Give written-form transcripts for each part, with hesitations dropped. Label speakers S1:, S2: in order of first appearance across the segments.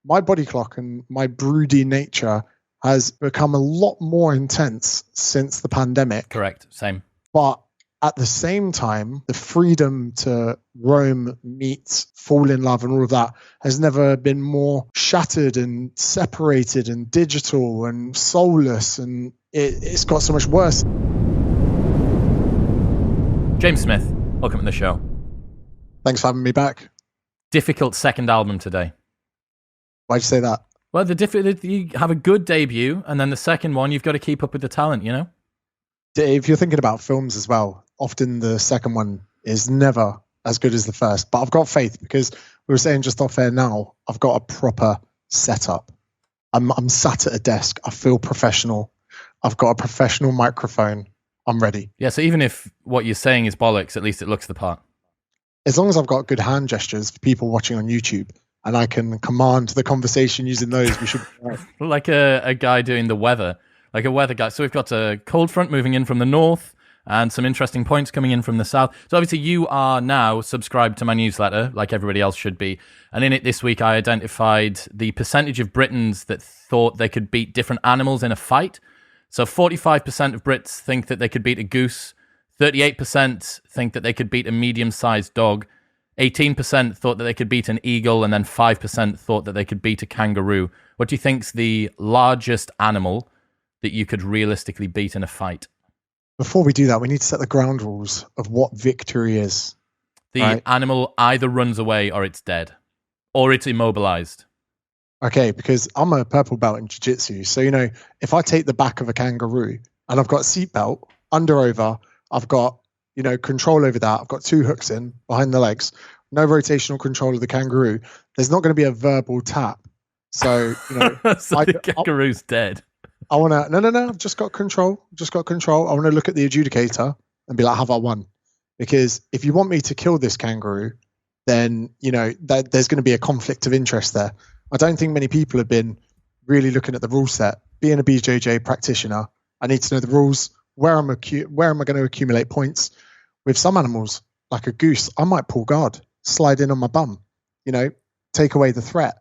S1: my body clock and my broody nature has become a lot more intense since the pandemic.
S2: Correct. Same.
S1: But at the same time, the freedom to roam, meet, fall in love and all of that has never been more shattered and separated and digital and soulless, and it's got so much worse.
S2: James Smith, welcome to the show.
S1: Thanks for having me back.
S2: Difficult second album today.
S1: Why'd you say that?
S2: Well, you have a good debut, and then the second one, you've got to keep up with the talent, you know?
S1: If you're thinking about films as well, often the second one is never as good as the first. But I've got faith because we were saying just off air now, I've got a proper setup. I'm sat at a desk. I feel professional. I've got a professional microphone. I'm ready.
S2: Yeah, so even if what you're saying is bollocks, at least it looks the part.
S1: As long as I've got good hand gestures for people watching on YouTube and I can command the conversation using those, we should be right.
S2: Like a guy doing the weather. Like a weather guy. So we've got a cold front moving in from the north and some interesting points coming in from the south. So obviously you are now subscribed to my newsletter, like everybody else should be. And in it this week, I identified the percentage of Britons that thought they could beat different animals in a fight. So 45% of Brits think that they could beat a goose. 38% think that they could beat a medium-sized dog. 18% thought that they could beat an eagle. And then 5% thought that they could beat a kangaroo. What do you think's the largest animal that you could realistically beat in a fight?
S1: Before we do that, we need to set the ground rules of what victory is.
S2: The animal either runs away or it's dead. Or it's immobilized.
S1: Okay, because I'm a purple belt in jiu-jitsu. So, if I take the back of a kangaroo and I've got a seatbelt, under over, I've got, control over that. I've got two hooks in behind the legs, no rotational control of the kangaroo. There's not going to be a verbal tap. So,
S2: so the kangaroo's dead.
S1: I want to, no, I've just got control. I want to look at the adjudicator and be like, have I won? Because if you want me to kill this kangaroo, then, there's going to be a conflict of interest there. I don't think many people have been really looking at the rule set. Being a BJJ practitioner, I need to know the rules, where am I going to accumulate points. With some animals, like a goose, I might pull guard, slide in on my bum, take away the threat.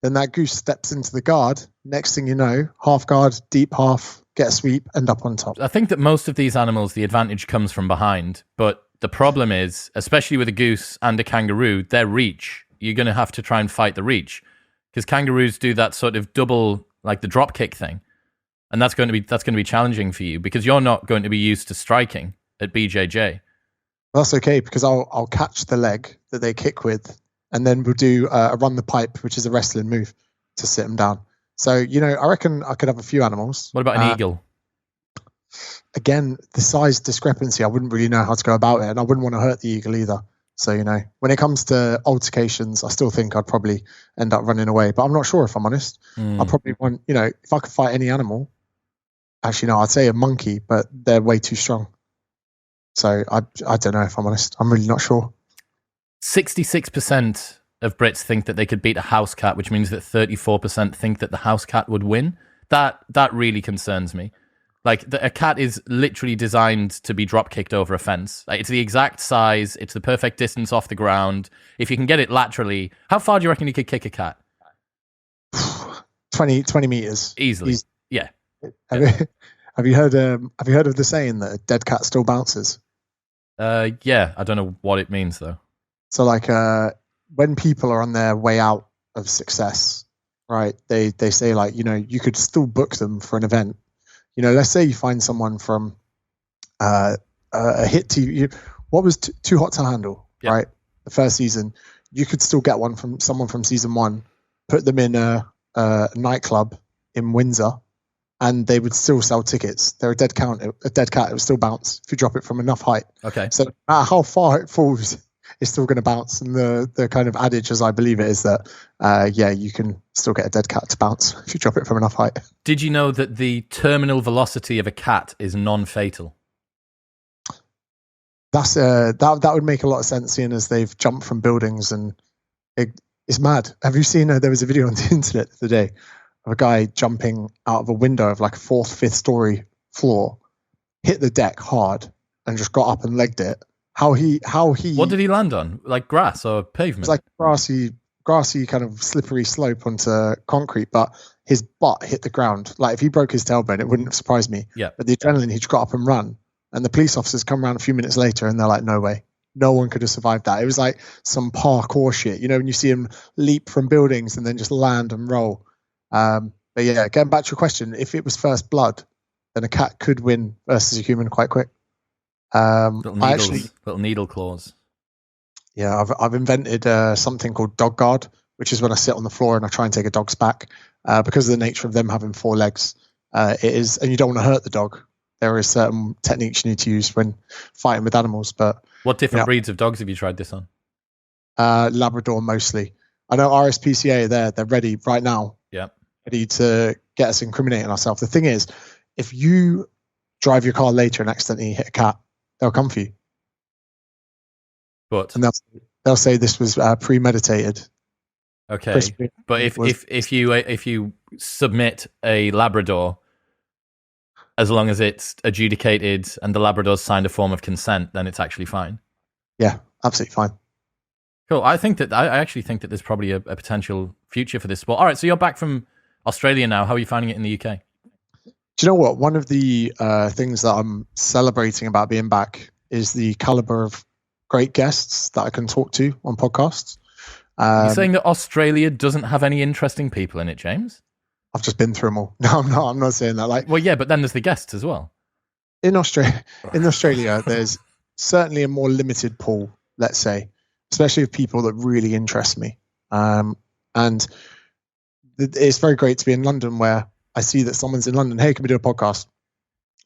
S1: Then that goose steps into the guard. Next thing you know, half guard, deep half, get a sweep, end up on top.
S2: I think that most of these animals, the advantage comes from behind. But the problem is, especially with a goose and a kangaroo, their reach, you're going to have to try and fight the reach. Because kangaroos do that sort of double, like the drop kick thing. And that's going to be challenging for you because you're not going to be used to striking at BJJ.
S1: That's okay because I'll catch the leg that they kick with. And then we'll do a run the pipe, which is a wrestling move to sit them down. So, I reckon I could have a few animals.
S2: What about an eagle?
S1: Again, the size discrepancy, I wouldn't really know how to go about it. And I wouldn't want to hurt the eagle either. So, when it comes to altercations, I still think I'd probably end up running away. But I'm not sure if I'm honest. I probably want, if I could fight any animal. Actually, no, I'd say a monkey, but they're way too strong. So I don't know if I'm honest. I'm really not sure.
S2: 66% of Brits think that they could beat a house cat, which means that 34% think that the house cat would win. That really concerns me. Like, a cat is literally designed to be drop kicked over a fence. Like, it's the exact size. It's the perfect distance off the ground. If you can get it laterally, how far do you reckon you could kick a cat?
S1: 20 meters.
S2: Easily. Yeah.
S1: Have you heard of the saying that a dead cat still bounces?
S2: Yeah. I don't know what it means though.
S1: So like when people are on their way out of success, right? They say like, you could still book them for an event. Let's say you find someone from a hit TV. What was Too Hot to Handle, right? The first season. You could still get one from someone from season 1, put them in a nightclub in Windsor, and they would still sell tickets. They're a dead cat. It would still bounce if you drop it from enough height.
S2: Okay.
S1: So no matter how far it falls, it's still going to bounce. And the kind of adage, as I believe it, is that, you can still get a dead cat to bounce if you drop it from enough height.
S2: Did you know that the terminal velocity of a cat is non-fatal?
S1: That's that would make a lot of sense, seeing as they've jumped from buildings, and it's mad. Have you seen? There was a video on the internet the other day of a guy jumping out of a window of like a 4th, 5th story floor, hit the deck hard, and just got up and legged it. How he?
S2: What did he land on? Like grass or pavement?
S1: It's like grassy grassy kind of slippery slope onto concrete, but his butt hit the ground. Like if he broke his tailbone, it wouldn't have surprised me.
S2: Yeah.
S1: But the adrenaline, he just got up and run. And the police officers come around a few minutes later and they're like, no way. No one could have survived that. It was like some parkour shit. You know, when you see him leap from buildings and then just land and roll. But yeah, getting back to your question, if it was first blood, then a cat could win versus a human quite quick.
S2: Little needle claws.
S1: Yeah, I've invented something called dog guard, which is when I sit on the floor and I try and take a dog's back. Because of the nature of them having 4 legs, it is, and you don't want to hurt the dog. There is certain techniques you need to use when fighting with animals. But
S2: what different breeds of dogs have you tried this on?
S1: Labrador mostly. I know RSPCA they're ready right now.
S2: Yeah,
S1: ready to get us incriminating ourselves. The thing is, if you drive your car later and accidentally hit a cat, they'll come for you. And they'll say this was premeditated.
S2: Okay, but if you submit a Labrador, as long as it's adjudicated and the Labrador's signed a form of consent, then it's actually fine.
S1: Yeah, absolutely fine.
S2: Cool. I actually think that there's probably a potential future for this sport. All right, so you're back from Australia now. How are you finding it in the UK?
S1: Do you know what? One of the things that I'm celebrating about being back is the caliber of great guests that I can talk to on podcasts.
S2: You're saying that Australia doesn't have any interesting people in it, James?
S1: I've just been through them all. No, I'm not saying that. Like,
S2: well, yeah, but then there's the guests as well.
S1: In Australia, there's certainly a more limited pool, let's say, especially of people that really interest me. And it's very great to be in London where I see that someone's in London. Hey, can we do a podcast?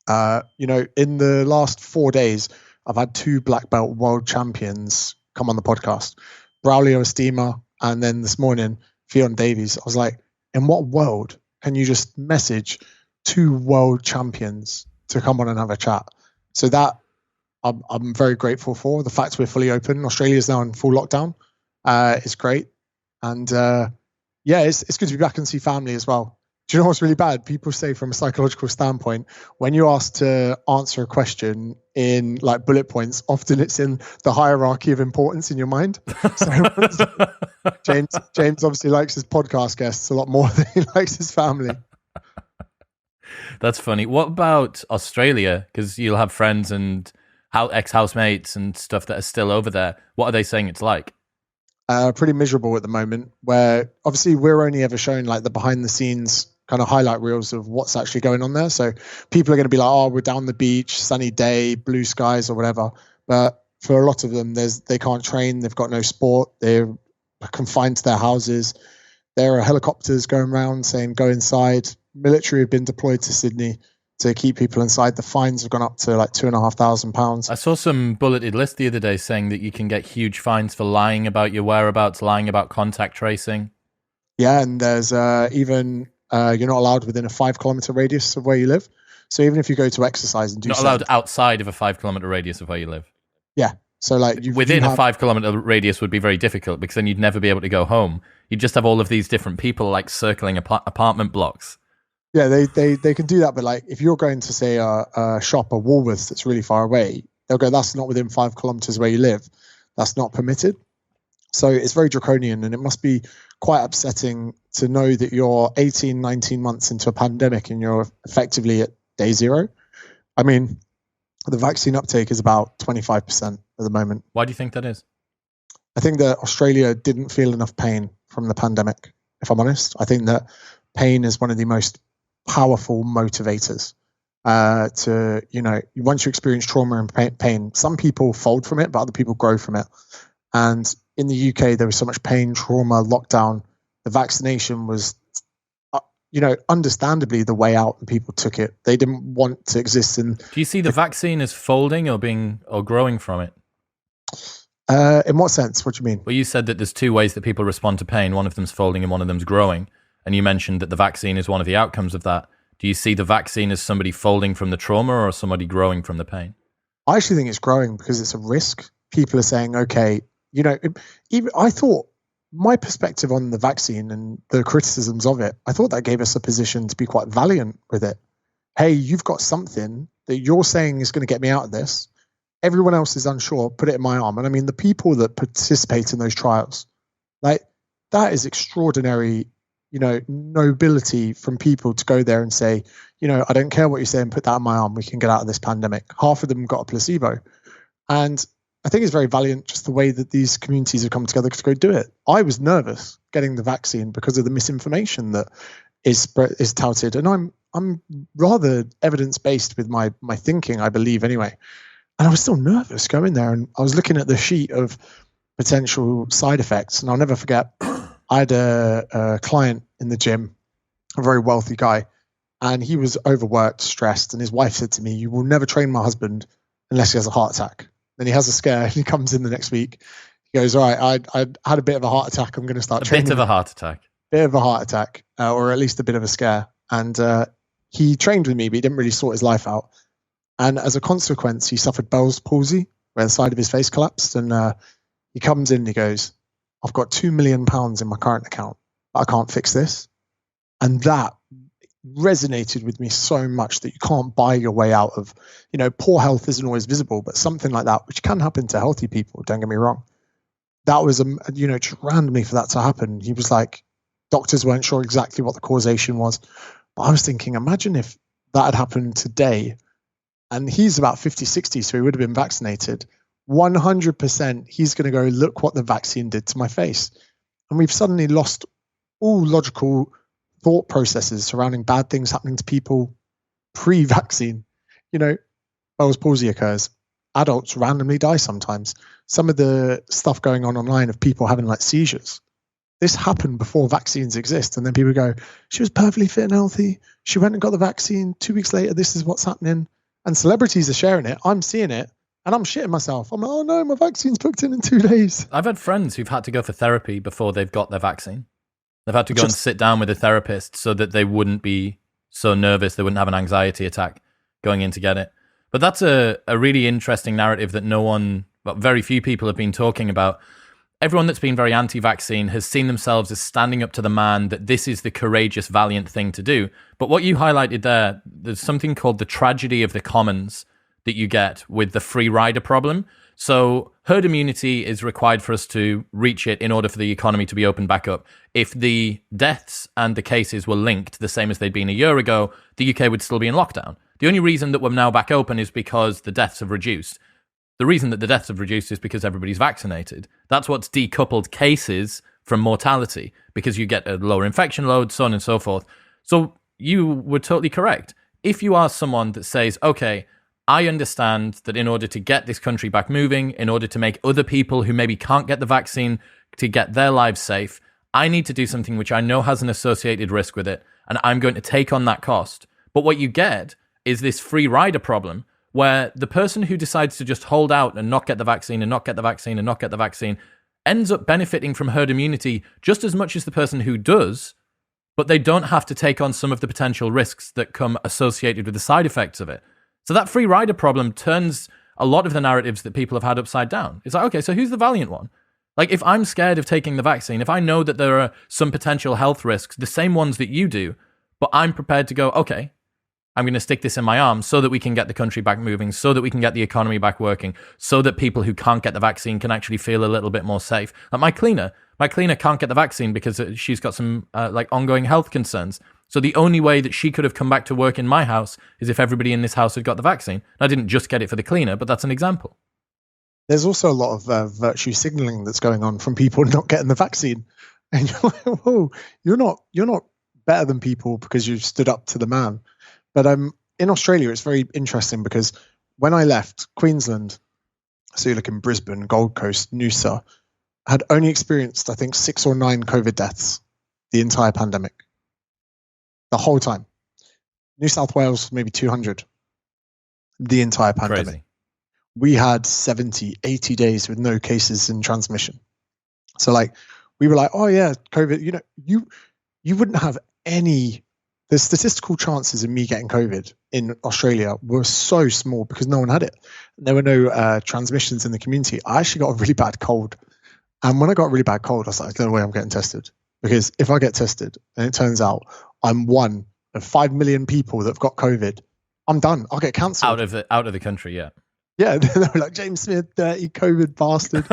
S1: In the last 4 days, I've had 2 black belt world champions come on the podcast. Braulio Estima, and then this morning, Fionn Davies. I was like, in what world can you just message 2 world champions to come on and have a chat? So that I'm very grateful for. The fact we're fully open. Australia is now in full lockdown. It's great. And it's good to be back and see family as well. Do you know what's really bad? People say from a psychological standpoint, when you ask to answer a question in like bullet points, often it's in the hierarchy of importance in your mind. So James obviously likes his podcast guests a lot more than he likes his family.
S2: That's funny. What about Australia? Because you'll have friends and ex-housemates and stuff that are still over there. What are they saying it's like?
S1: Pretty miserable at the moment, where obviously we're only ever showing like the behind the scenes kind of highlight reels of what's actually going on there. So people are going to be like, oh, we're down the beach, sunny day, blue skies or whatever. But for a lot of them, they can't train. They've got no sport. They're confined to their houses. There are helicopters going around saying, go inside. Military have been deployed to Sydney to keep people inside. The fines have gone up to like £2,500.
S2: I saw some bulleted list the other day saying that you can get huge fines for lying about your whereabouts, lying about contact tracing.
S1: Yeah, and there's even you're not allowed within a 5-kilometer radius of where you live. So even if you go to exercise and do
S2: not allowed outside of a 5-kilometer radius of where you live.
S1: Yeah. So like
S2: within a 5-kilometer radius would be very difficult because then you'd never be able to go home. You'd just have all of these different people like circling apartment blocks.
S1: Yeah, they can do that, but like if you're going to say a shop, a Woolworths that's really far away, they'll go, that's not within 5 kilometers where you live. That's not permitted. So it's very draconian, and it must be quite upsetting to know that you're 18, 19 months into a pandemic and you're effectively at day 0. I mean, the vaccine uptake is about 25% at the moment.
S2: Why do you think that is?
S1: I think that Australia didn't feel enough pain from the pandemic, if I'm honest. I think that pain is one of the most powerful motivators to, once you experience trauma and pain, some people fold from it, but other people grow from it. And in the UK, there was so much pain, trauma, lockdown. The vaccination was, understandably the way out, and people took it. They didn't want to exist in. Do
S2: you see the vaccine as folding or growing from it?
S1: In what sense? What do you mean?
S2: Well, you said that there's 2 ways that people respond to pain. One of them's folding and one of them's growing. And you mentioned that the vaccine is one of the outcomes of that. Do you see the vaccine as somebody folding from the trauma or somebody growing from the pain?
S1: I actually think it's growing because it's a risk. People are saying, okay, even I thought my perspective on the vaccine and the criticisms of it, I thought that gave us a position to be quite valiant with it. Hey, you've got something that you're saying is going to get me out of this. Everyone else is unsure. Put it in my arm. And I mean, the people that participate in those trials, like, that is extraordinary, nobility from people to go there and say, I don't care what you say and put that on my arm. We can get out of this pandemic. Half of them got a placebo. And I think it's very valiant just the way that these communities have come together to go do it. I was nervous getting the vaccine because of the misinformation that is touted. And I'm rather evidence-based with my thinking, I believe anyway. And I was still nervous going there. And I was looking at the sheet of potential side effects. And I'll never forget, I had a client in the gym, a very wealthy guy, and he was overworked, stressed. And his wife said to me, "You will never train my husband unless he has a heart attack." Then he has a scare and he comes in the next week. He goes, "All right, I had a bit of a heart attack. I'm going to start training."
S2: A bit of a heart attack.
S1: Bit of a heart attack, or at least a bit of a scare. And he trained with me, but he didn't really sort his life out. And as a consequence, he suffered Bell's palsy, where the side of his face collapsed. And he comes in and he goes, "I've got £2 million in my current account, but I can't fix this." And that resonated with me so much, that you can't buy your way out of, poor health isn't always visible, but something like that, which can happen to healthy people, don't get me wrong. That was, just randomly for that to happen. He was like, doctors weren't sure exactly what the causation was. But I was thinking, imagine if that had happened today, and he's about 50, 60, so he would have been vaccinated. 100% he's going to go, "Look what the vaccine did to my face." And we've suddenly lost all logical thought processes surrounding bad things happening to people pre-vaccine. Bell's palsy occurs. Adults randomly die sometimes. Some of the stuff going on online of people having like seizures, this happened before vaccines exist. And then people go, "She was perfectly fit and healthy. She went and got the vaccine. 2 weeks later, this is what's happening." And celebrities are sharing it. I'm seeing it. And I'm shitting myself. I'm like, "Oh no, my vaccine's booked in 2 days."
S2: I've had friends who've had to go for therapy before they've got their vaccine. They've had to go and sit down with a therapist so that they wouldn't be so nervous, they wouldn't have an anxiety attack going in to get it. But that's a really interesting narrative that very few people have been talking about. Everyone that's been very anti-vaccine has seen themselves as standing up to the man, that this is the courageous, valiant thing to do. But what you highlighted there, there's something called the tragedy of the commons that you get with the free rider problem. So herd immunity is required for us to reach it in order for the economy to be opened back up. If the deaths and the cases were linked the same as they'd been a year ago, the UK would still be in lockdown. The only reason that we're now back open is because the deaths have reduced. The reason that the deaths have reduced is because everybody's vaccinated. That's what's decoupled cases from mortality, because you get a lower infection load, so on and so forth. So you were totally correct. If you are someone that says, "Okay, I understand that in order to get this country back moving, in order to make other people who maybe can't get the vaccine to get their lives safe, I need to do something which I know has an associated risk with it, and I'm going to take on that cost." But what you get is this free rider problem, where the person who decides to just hold out and not get the vaccine and not get the vaccine and not get the vaccine ends up benefiting from herd immunity just as much as the person who does, but they don't have to take on some of the potential risks that come associated with the side effects of it. So that free rider problem turns a lot of the narratives that people have had upside down. It's like, okay, so who's the valiant one? Like, if I'm scared of taking the vaccine, if I know that there are some potential health risks, the same ones that you do, but I'm prepared to go, okay, I'm going to stick this in my arm so that we can get the country back moving, so that we can get the economy back working, so that people who can't get the vaccine can actually feel a little bit more safe. Like my cleaner can't get the vaccine because she's got some ongoing health concerns. So the only way that she could have come back to work in my house is if everybody in this house had got the vaccine. I didn't just get it for the cleaner, but that's an example.
S1: There's also a lot of virtue signaling that's going on from people not getting the vaccine. And you're like, whoa, you're not better than people because you've stood up to the man. But in Australia, it's very interesting because when I left Queensland, so you look in Brisbane, Gold Coast, Noosa, had only experienced, I think, 6 or 9 COVID deaths the entire pandemic. The whole time. New South Wales, maybe 200 the entire pandemic.
S2: Crazy.
S1: We had 70, 80 days with no cases in transmission. So we were like, oh yeah, COVID, you wouldn't have the statistical chances of me getting COVID in Australia were so small because no one had it. There were no transmissions in the community. I actually got a really bad cold. And when I got a really bad cold, I was like, there's no way I'm getting tested. Because if I get tested and it turns out I'm one of 5 million people that have got COVID, I'm done. I'll get cancelled.
S2: Out of the country, yeah.
S1: Yeah, they were like, James Smith, dirty COVID bastard.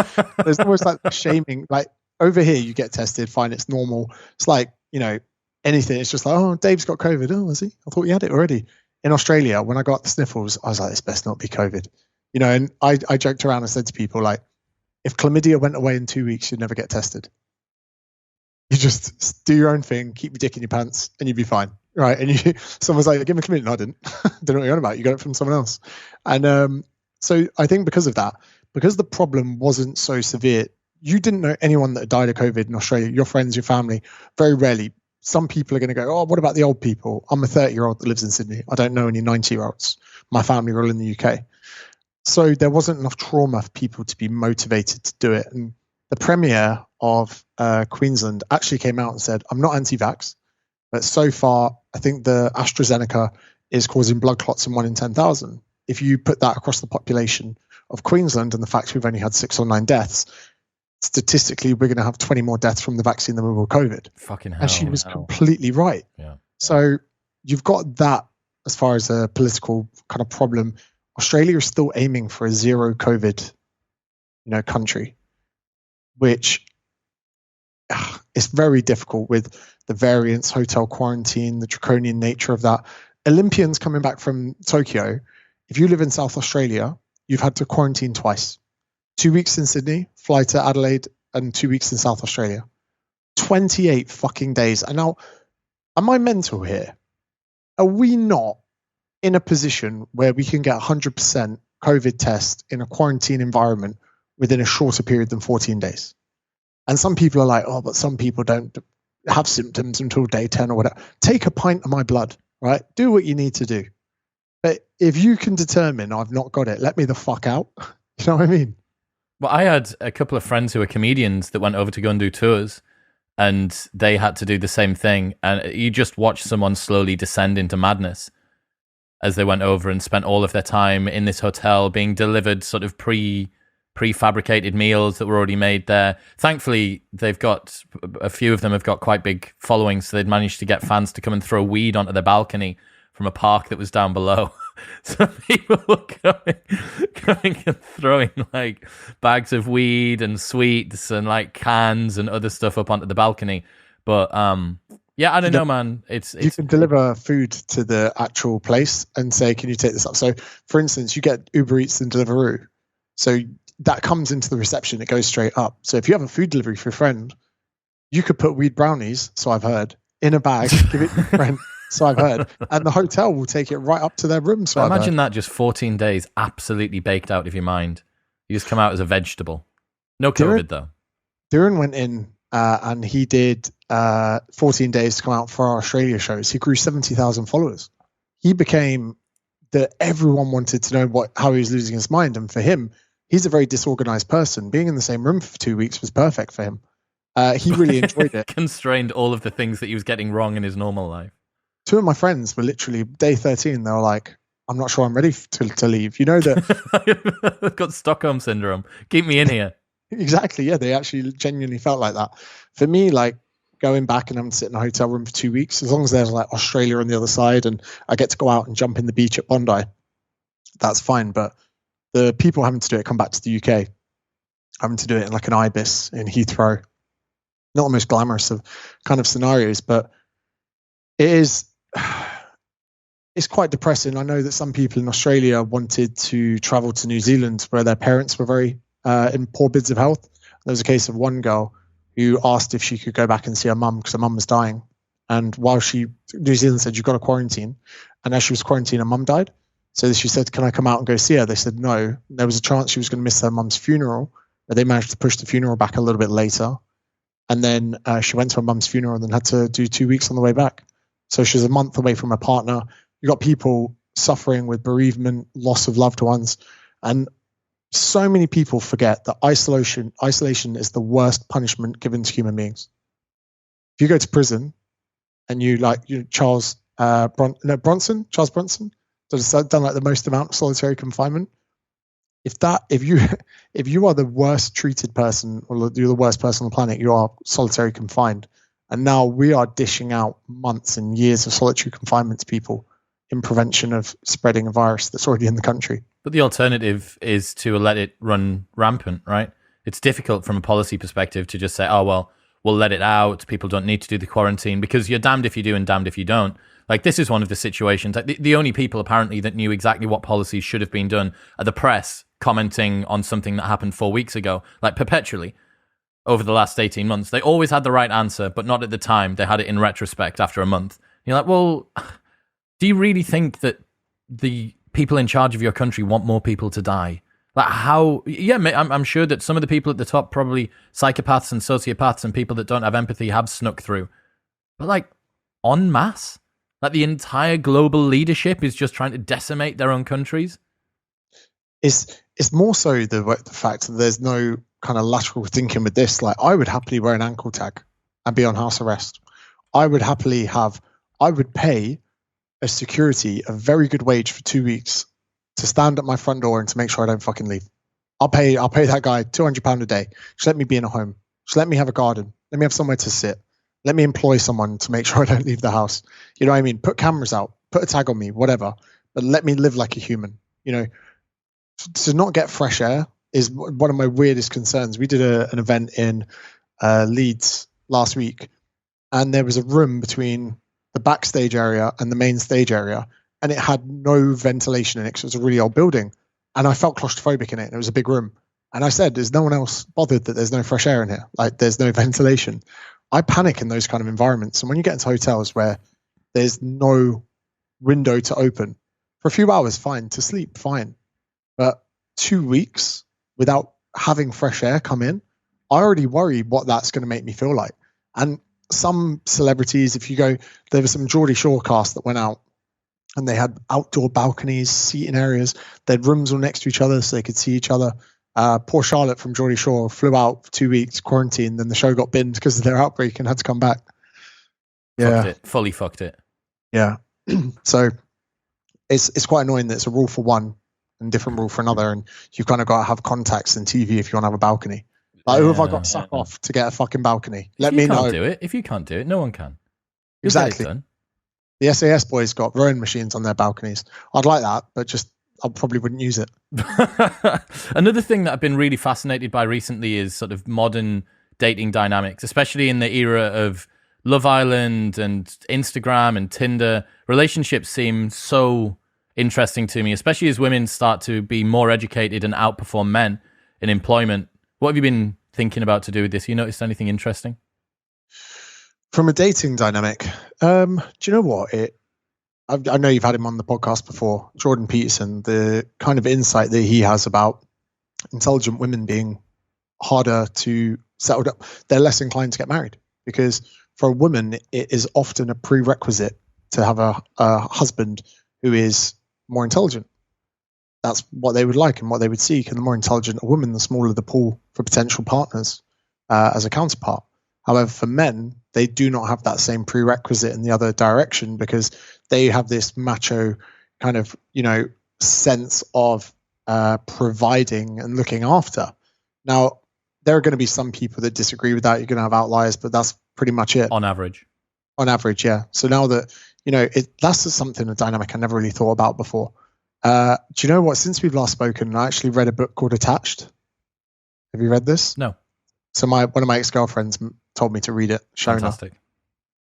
S1: There's almost like shaming. Like, over here, you get tested, fine, it's normal. It's like, anything. It's just like, oh, Dave's got COVID. Oh, has he? I thought you had it already. In Australia, when I got the sniffles, I was like, this best not be COVID. And I joked around and said to people, like, if chlamydia went away in 2 weeks, you'd never get tested. You just do your own thing, keep your dick in your pants, and you'd be fine. Right. And someone's like, give me chlamydia. No, I didn't. Don't know what you're on about. You got it from someone else. And so I think because of that, because the problem wasn't so severe, you didn't know anyone that died of COVID in Australia, your friends, your family, very rarely. Some people are going to go, oh, what about the old people? I'm a 30-year-old that lives in Sydney. I don't know any 90-year-olds. My family are all in the UK. So there wasn't enough trauma for people to be motivated to do it. And the Premier of Queensland actually came out and said, I'm not anti-vax, but so far, I think the AstraZeneca is causing blood clots in 1 in 10,000. If you put that across the population of Queensland and the fact we've only had 6 or 9 deaths, statistically, we're going to have 20 more deaths from the vaccine than we will COVID.
S2: Fucking hell.
S1: And she was completely right.
S2: Yeah.
S1: So you've got that as far as a political kind of problem. Australia is still aiming for a zero COVID, country, which is very difficult with the variants, hotel quarantine, the draconian nature of that. Olympians coming back from Tokyo, if you live in South Australia, you've had to quarantine twice. 2 weeks in Sydney, fly to Adelaide, and 2 weeks in South Australia. 28 fucking days. And now, am I mental here? Are we not in a position where we can get 100% COVID test in a quarantine environment within a shorter period than 14 days? And some people are like, oh, but some people don't have symptoms until day 10 or whatever. Take a pint of my blood, right? Do what you need to do. But if you can determine I've not got it, let me the fuck out. You know what I mean?
S2: Well, I had a couple of friends who were comedians that went over to go and do tours, and they had to do the same thing. And you just watch someone slowly descend into madness as they went over and spent all of their time in this hotel being delivered sort of prefabricated meals that were already made there. Thankfully, a few of them have got quite big followings, so they'd managed to get fans to come and throw weed onto their balcony from a park that was down below. So people were coming and throwing like bags of weed and sweets and like cans and other stuff up onto the balcony. But yeah, I don't know, man. You
S1: can deliver food to the actual place and say, can you take this up? So for instance, you get Uber Eats and Deliveroo. So that comes into the reception. It goes straight up. So if you have a food delivery for a friend, you could put weed brownies, so I've heard, in a bag, give it to a friend. So I've heard. And the hotel will take it right up to their room. So
S2: imagine that just 14 days absolutely baked out of your mind. You just come out as a vegetable. No COVID, though.
S1: Duran went in and he did 14 days to come out for our Australia shows. He grew 70,000 followers. He became everyone wanted to know how he was losing his mind. And for him, he's a very disorganized person. Being in the same room for 2 weeks was perfect for him. He really enjoyed it.
S2: Constrained all of the things that he was getting wrong in his normal life.
S1: 2 of my friends were literally day 13. They were like, I'm not sure I'm ready to leave. You know that
S2: I've got Stockholm syndrome. Keep me in here.
S1: Exactly. Yeah, they actually genuinely felt like that. For me, like going back and having to sit in a hotel room for 2 weeks, as long as there's like Australia on the other side and I get to go out and jump in the beach at Bondi, that's fine. But the people having to do it come back to the UK, having to do it in like an Ibis in Heathrow, not the most glamorous of kind of scenarios, but it's quite depressing. I know that some people in Australia wanted to travel to New Zealand where their parents were very in poor bids of health. There was a case of one girl who asked if she could go back and see her mum because her mum was dying. And while New Zealand said, you've got to quarantine. And as she was quarantining, her mum died. So she said, can I come out and go see her? They said no. There was a chance she was going to miss her mum's funeral, but they managed to push the funeral back a little bit later. And then she went to her mum's funeral and then had to do 2 weeks on the way back. So she's a month away from her partner. You got people suffering with bereavement, loss of loved ones. And so many people forget that isolation is the worst punishment given to human beings. If you go to prison and Charles Bronson, that's done like the most amount of solitary confinement. If you are the worst treated person or you're the worst person on the planet, you are solitary confined. And now we are dishing out months and years of solitary confinement to people in prevention of spreading a virus that's already in the country.
S2: But the alternative is to let it run rampant, right? it's difficult from a policy perspective to just say, oh, well, we'll let it out. People don't need to do the quarantine, because you're damned if you do and damned if you don't. Like, this is one of the situations. Like, the only people apparently that knew exactly what policies should have been done are the press commenting on something that happened 4 weeks ago, like perpetually over the last 18 months. They always had the right answer, but not at the time. They had it in retrospect after a month. You're like, well, do you really think that the people in charge of your country want more people to die? Like, how? Yeah, I'm sure that some of the people at the top, probably psychopaths and sociopaths and people that don't have empathy, have snuck through. But like, en masse? Like, the entire global leadership is just trying to decimate their own countries?
S1: It's more so the fact that there's no kind of lateral thinking with this. Like, I would happily wear an ankle tag and be on house arrest. I would pay a security a very good wage for 2 weeks to stand at my front door and to make sure I don't fucking leave. I'll pay that guy £200 a day. Just let me be in a home. Just let me have a garden. Let me have somewhere to sit. Let me employ someone to make sure I don't leave the house. You know what I mean? Put cameras out, put a tag on me, whatever. But let me live like a human. You know, to not get fresh air is one of my weirdest concerns. We did an event in Leeds last week, and there was a room between the backstage area and the main stage area, and it had no ventilation in it because it was a really old building. And I felt claustrophobic in it. It was a big room. And I said, there's no one else bothered that there's no fresh air in here. Like, there's no ventilation. I panic in those kind of environments. And when you get into hotels where there's no window to open, for a few hours, fine. To sleep, fine. But 2 weeks without having fresh air come in, I already worry what that's going to make me feel like. And some celebrities, if you go, there was some Geordie Shore cast that went out, and they had outdoor balconies, seating areas. They had rooms all next to each other so they could see each other. Poor Charlotte from Geordie Shore flew out for 2 weeks, quarantined, then the show got binned because of their outbreak and had to come back. Yeah.
S2: Fully fucked it.
S1: Yeah. So it's quite annoying that it's a rule for one and different rule for another, and you've kind of got to have contacts and TV if you want to have a balcony. Like, who have I got to suck off to get a fucking balcony? Let me know.
S2: If you can't do it, no one can.
S1: Exactly. The SAS boys got rowing machines on their balconies. I'd like that, but just I probably wouldn't use it.
S2: Another thing that I've been really fascinated by recently is sort of modern dating dynamics, especially in the era of Love Island and Instagram and Tinder. Relationships seem so interesting to me, especially as women start to be more educated and outperform men in employment. What have you been thinking about to do with this? You noticed anything interesting?
S1: From a dating dynamic, do you know what? I know you've had him on the podcast before, Jordan Peterson, the kind of insight that he has about intelligent women being harder to settle up. They're less inclined to get married because for a woman, it is often a prerequisite to have a husband who is more intelligent. That's what they would like and what they would seek. And the more intelligent a woman, the smaller the pool for potential partners as a counterpart. However, for men, they do not have that same prerequisite in the other direction because they have this macho kind of, sense of providing and looking after. Now, there are going to be some people that disagree with that. You're going to have outliers, but that's pretty much it.
S2: On average.
S1: On average, yeah. So now that, that's just something, a dynamic I never really thought about before. Do you know what? Since we've last spoken, I actually read a book called Attached. Have you read this?
S2: No.
S1: So one of my ex-girlfriends told me to read it, Shona.
S2: Fantastic.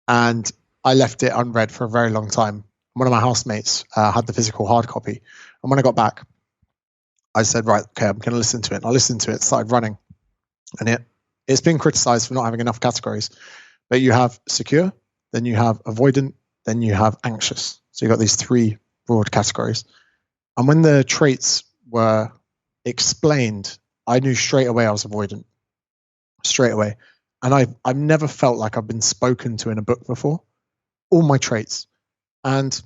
S1: And I left it unread for a very long time. One of my housemates had the physical hard copy. And when I got back, I said, right, okay, I'm going to listen to it. And I listened to it, started running. And it's been criticized for not having enough categories. But you have secure, then you have avoidant, then you have anxious. So you've got these three broad categories. And when the traits were explained, I knew straight away I was avoidant. Straight away. And I've never felt like I've been spoken to in a book before. All my traits. And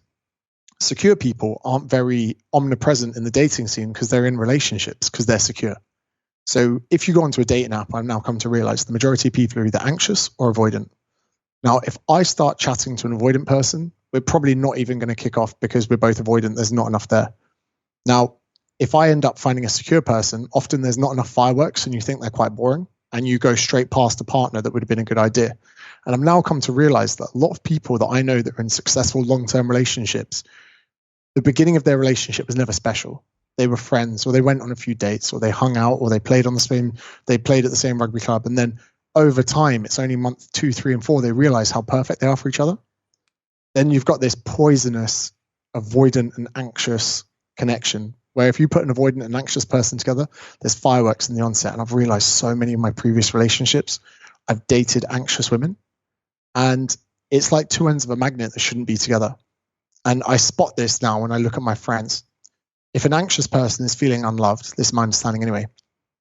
S1: secure people aren't very omnipresent in the dating scene because they're in relationships, because they're secure. So if you go onto a dating app, I've now come to realize the majority of people are either anxious or avoidant. Now, if I start chatting to an avoidant person, we're probably not even going to kick off because we're both avoidant. There's not enough there. Now, if I end up finding a secure person, often there's not enough fireworks and you think they're quite boring. And you go straight past a partner that would have been a good idea. And I've now come to realize that a lot of people that I know that are in successful long-term relationships, the beginning of their relationship was never special. they were friends, or they went on a few dates, or they hung out, or they played at the same rugby club. And then over time, it's only month 2, 3, and 4, they realize how perfect they are for each other. Then you've got this poisonous, avoidant and anxious connection, where if you put an avoidant and anxious person together, there's fireworks in the onset. And I've realized so many of my previous relationships, I've dated anxious women, and it's like two ends of a magnet that shouldn't be together. And I spot this now when I look at my friends. If an anxious person is feeling unloved, this is my understanding anyway,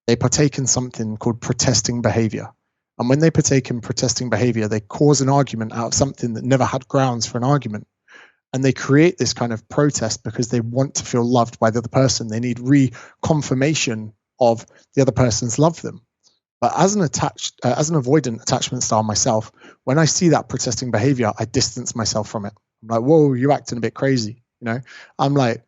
S1: they partake in something called protesting behavior. And when they partake in protesting behavior, they cause an argument out of something that never had grounds for an argument. And they create this kind of protest because they want to feel loved by the other person. They need reconfirmation of the other person's love for them. But as an avoidant attachment style myself, when I see that protesting behavior, I distance myself from it. I'm like, whoa, you're acting a bit crazy. I'm like,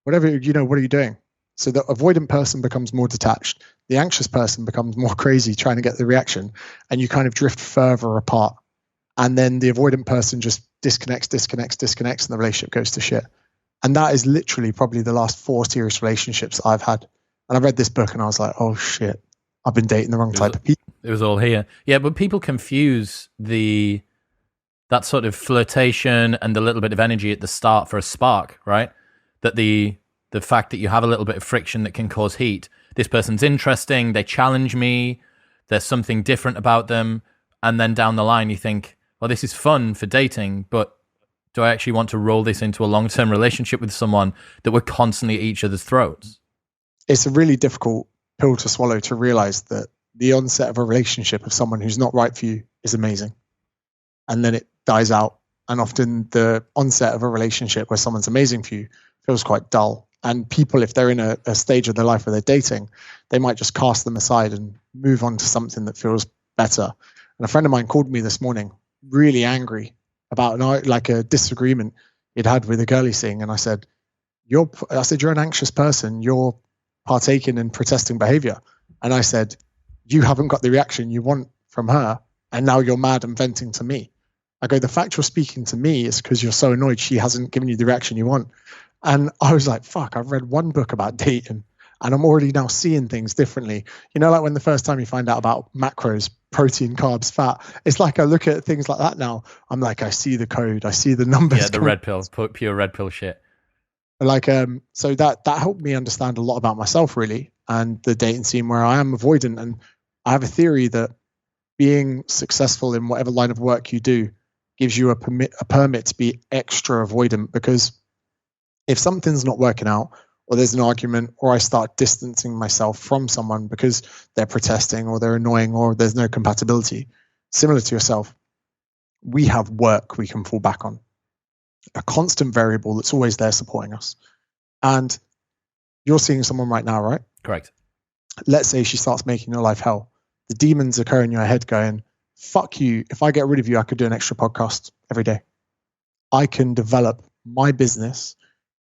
S1: whatever, what are you doing? So the avoidant person becomes more detached. The anxious person becomes more crazy trying to get the reaction, and you kind of drift further apart. And then the avoidant person just disconnects, and the relationship goes to shit. And that is literally probably the last 4 serious relationships I've had. And I read this book and I was like, oh shit, I've been dating the wrong type of people.
S2: It was all here. Yeah, but people confuse that sort of flirtation and the little bit of energy at the start for a spark, right? That the fact that you have a little bit of friction that can cause heat. This person's interesting, they challenge me, there's something different about them, and then down the line you think, well, this is fun for dating, but do I actually want to roll this into a long-term relationship with someone that we're constantly at each other's throats?
S1: It's a really difficult pill to swallow to realize that the onset of a relationship of someone who's not right for you is amazing. And then it dies out. And often the onset of a relationship where someone's amazing for you feels quite dull. And people, if they're in a stage of their life where they're dating, they might just cast them aside and move on to something that feels better. And a friend of mine called me this morning, really angry about a disagreement he'd had with a girl he's seeing. And I said, you're an anxious person. You're partaking in protesting behavior. And I said, you haven't got the reaction you want from her. And now you're mad and venting to me. I go, the fact you're speaking to me is because you're so annoyed she hasn't given you the reaction you want. And I was like, fuck, I've read one book about dating and I'm already now seeing things differently. Like when the first time you find out about macros, protein, carbs, fat, it's like I look at things like that now. I'm like, I see the code, I see the numbers.
S2: Yeah, the red pill, pure red pill shit.
S1: So that helped me understand a lot about myself really, and the dating scene where I am avoidant. And I have a theory that being successful in whatever line of work you do gives you a permit to be extra avoidant, because if something's not working out, or there's an argument, or I start distancing myself from someone because they're protesting or they're annoying or there's no compatibility, similar to yourself, we have work we can fall back on, a constant variable that's always there supporting us. And you're seeing someone right now, right?
S2: Correct.
S1: Let's say she starts making your life hell. The demons occur in your head going, fuck you. If I get rid of you, I could do an extra podcast every day. I can develop my business,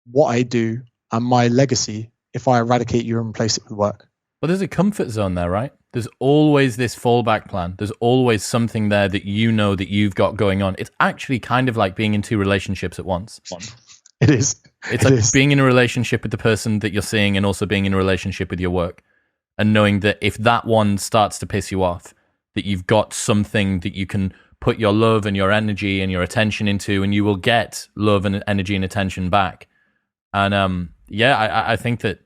S1: what I do, and my legacy if I eradicate you and replace it with work.
S2: But there's a comfort zone there, right? There's always this fallback plan. There's always something there that you know that you've got going on. It's actually kind of like being in 2 relationships at once.
S1: It is.
S2: It's like being in a relationship with the person that you're seeing and also being in a relationship with your work. And knowing that if that one starts to piss you off, that you've got something that you can put your love and your energy and your attention into, and you will get love and energy and attention back. And I think that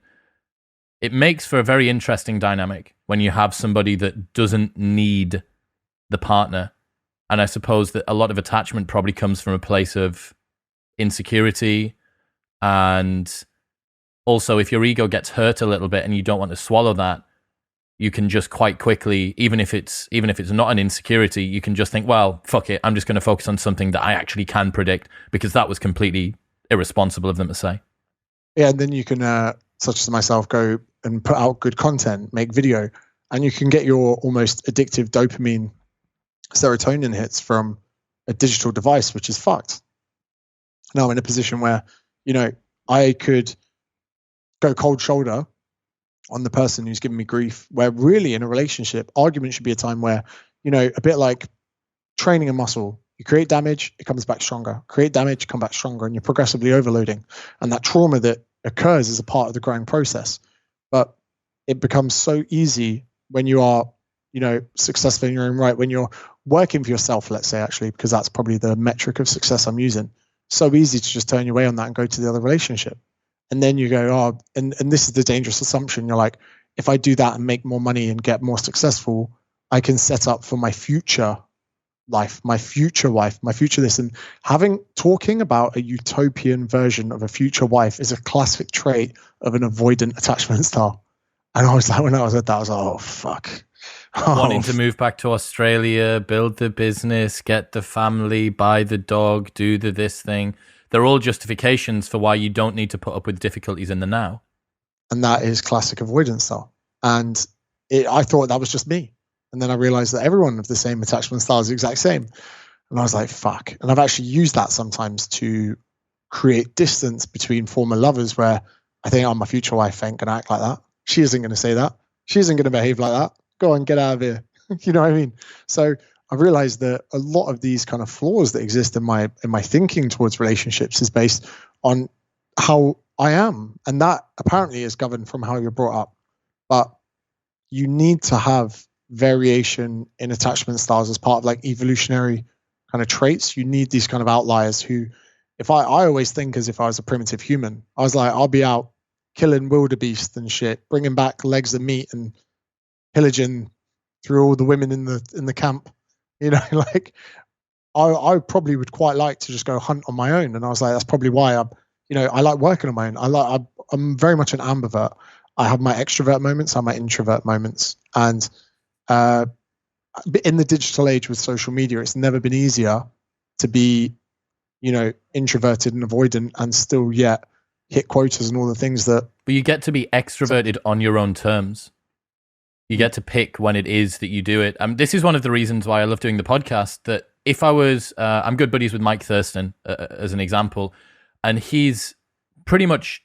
S2: it makes for a very interesting dynamic when you have somebody that doesn't need the partner. And I suppose that a lot of attachment probably comes from a place of insecurity. And also, if your ego gets hurt a little bit and you don't want to swallow that, you can just quite quickly, even if it's not an insecurity, you can just think, well, fuck it, I'm just going to focus on something that I actually can predict, because that was completely irresponsible of them to say.
S1: Yeah, and then you can, such as myself, go and put out good content, make video, and you can get your almost addictive dopamine, serotonin hits from a digital device, which is fucked. Now I'm in a position where, I could go cold shoulder on the person who's giving me grief, where really in a relationship, argument should be a time where, a bit like training a muscle. You create damage, it comes back stronger. Create damage, come back stronger, and you're progressively overloading. And that trauma that occurs as a part of the growing process. But it becomes so easy when you are, successful in your own right, when you're working for yourself, let's say, actually, because that's probably the metric of success I'm using. So easy to just turn your way on that and go to the other relationship. And then you go, oh, and this is the dangerous assumption. You're like, if I do that and make more money and get more successful, I can set up for my future life, my future wife, my future this. And talking about a utopian version of a future wife is a classic trait of an avoidant attachment style. And I was like, when I was at that, I was like, oh, fuck.
S2: Wanting to move back to Australia, build the business, get the family, buy the dog, do this thing. They're all justifications for why you don't need to put up with difficulties in the now.
S1: And that is classic avoidance style. And I thought that was just me. And then I realized that everyone of the same attachment style is the exact same. And I was like, fuck. And I've actually used that sometimes to create distance between former lovers where I think, oh, my future wife ain't going to act like that. She isn't going to say that. She isn't going to behave like that. Go on, get out of here. You know what I mean? So I realized that a lot of these kind of flaws that exist in my thinking towards relationships is based on how I am. And that apparently is governed from how you're brought up. But you need to have variation in attachment styles as part of like evolutionary kind of traits. You need these kind of outliers who, if I always think as if I was a primitive human. I was like, I'll be out killing wildebeest and shit, bringing back legs of meat and pillaging through all the women in the camp. Like I probably would quite like to just go hunt on my own. And I was like, that's probably why I like working on my own. I'm very much an ambivert. I have my extrovert moments, I have my introvert moments. And in the digital age with social media, it's never been easier to be, introverted and avoidant and still yet hit quotas and all the things that.
S2: But you get to be extroverted on your own terms. You get to pick when it is that you do it. This is one of the reasons why I love doing the podcast, that if I was, I'm good buddies with Mike Thurston, as an example, and he's pretty much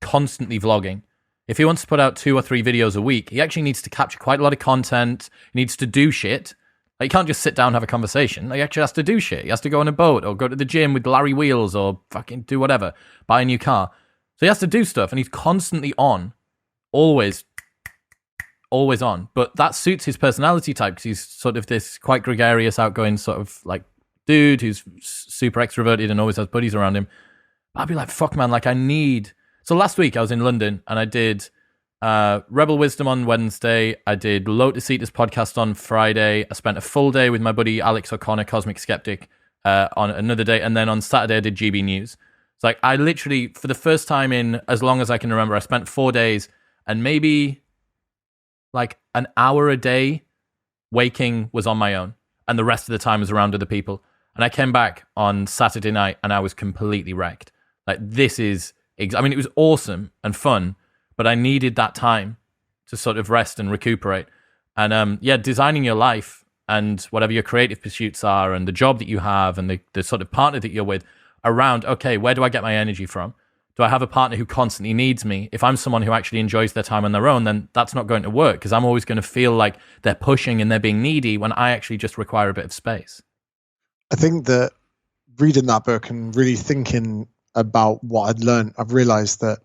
S2: constantly vlogging. If he wants to put out 2 or 3 videos a week, he actually needs to capture quite a lot of content. He needs to do shit. Like, he can't just sit down and have a conversation. He actually has to do shit. He has to go on a boat or go to the gym with Larry Wheels or fucking do whatever, buy a new car. So he has to do stuff, and he's constantly on, always on. But that suits his personality type because he's sort of this quite gregarious, outgoing sort of like dude who's super extroverted and always has buddies around him. I'd be like, fuck, man, like I need... So last week I was in London and I did Rebel Wisdom on Wednesday. I did Lotus Eaters podcast on Friday. I spent a full day with my buddy Alex O'Connor, Cosmic Skeptic, on another day. And then on Saturday I did GB News. It's like I literally, for the first time in as long as I can remember, I spent 4 days and maybe like an hour a day waking was on my own. And the rest of the time was around other people. And I came back on Saturday night and I was completely wrecked. Like this is... I mean, it was awesome and fun, but I needed that time to sort of rest and recuperate. And designing your life and whatever your creative pursuits are and the job that you have and the sort of partner that you're with around, okay, where do I get my energy from? Do I have a partner who constantly needs me? If I'm someone who actually enjoys their time on their own, then that's not going to work because I'm always going to feel like they're pushing and they're being needy when I actually just require a bit of space.
S1: I think that reading that book and really thinking about what I'd learned, I've realized that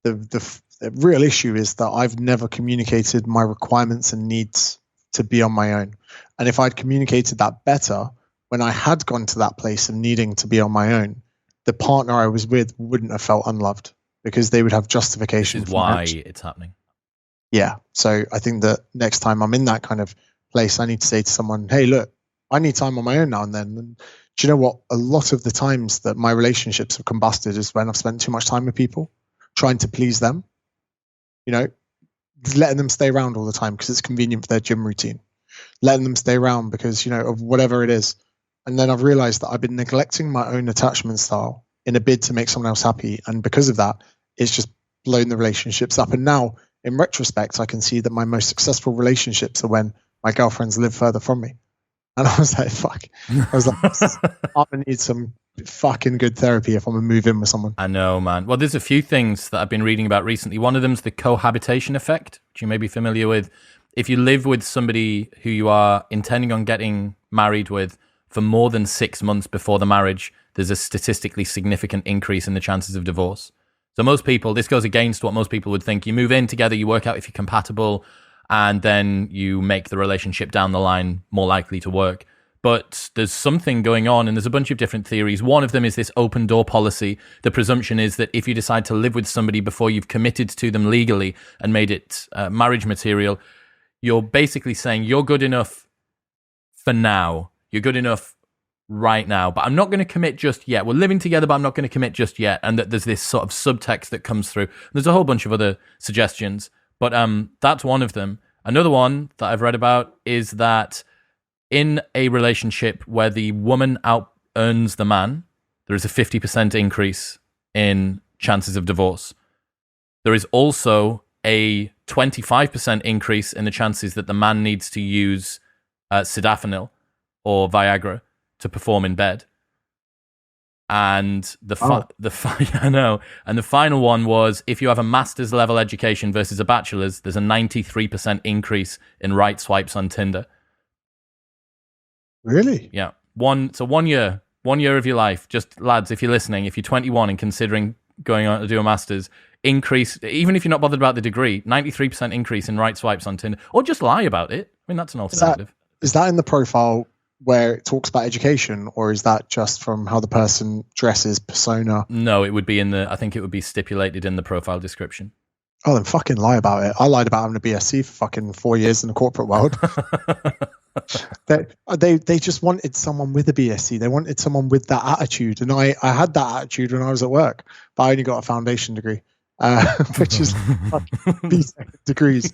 S1: the real issue is that I've never communicated my requirements and needs to be on my own. And if I'd communicated that better when I had gone to that place of needing to be on my own, the partner I was with wouldn't have felt unloved because they would have justification.
S2: This is why it's happening.
S1: Yeah. So I think that next time I'm in that kind of place, I need to say to someone, hey, look, I need time on my own now and then. And do you know what? A lot of the times that my relationships have combusted is when I've spent too much time with people, trying to please them, letting them stay around all the time because it's convenient for their gym routine, letting them stay around because, of whatever it is. And then I've realized that I've been neglecting my own attachment style in a bid to make someone else happy. And because of that, it's just blown the relationships up. And now in retrospect, I can see that my most successful relationships are when my girlfriends live further from me. And I was like, fuck. I was like, I'm going to need some fucking good therapy if I'm going to move in with someone.
S2: I know, man. Well, there's a few things that I've been reading about recently. One of them's the cohabitation effect, which you may be familiar with. If you live with somebody who you are intending on getting married with for more than 6 months before the marriage, there's a statistically significant increase in the chances of divorce. So most people, this goes against what most people would think. You move in together, you work out if you're compatible, and then you make the relationship down the line more likely to work. But there's something going on, and there's a bunch of different theories. One of them is this open door policy. The presumption is that if you decide to live with somebody before you've committed to them legally and made it marriage material, you're basically saying you're good enough for now. You're good enough right now, but I'm not going to commit just yet. We're living together, but I'm not going to commit just yet. And that there's this sort of subtext that comes through. There's a whole bunch of other suggestions, but that's one of them. Another one that I've read about is that in a relationship where the woman out earns the man, there is a 50% increase in chances of divorce. There is also a 25% increase in the chances that the man needs to use sildenafil or Viagra to perform in bed. And I know. And the final one was, if you have a master's level education versus a bachelor's, there's a 93% increase in right swipes on Tinder.
S1: Really?
S2: Yeah. One year of your life, just lads, if you're listening, if you're 21 and considering going on to do a master's, increase, even if you're not bothered about the degree, 93% increase in right swipes on Tinder, or just lie about it. I mean, that's an alternative.
S1: Is that in the profile where it talks about education, or is that just from how the person dresses, persona?
S2: No, it would be I think it would be stipulated in the profile description.
S1: Oh, then fucking lie about it. I lied about having a BSc for fucking 4 years in the corporate world. They just wanted someone with a BSc. They wanted someone with that attitude. And I had that attitude when I was at work, but I only got a foundation degree, which is fucking degrees.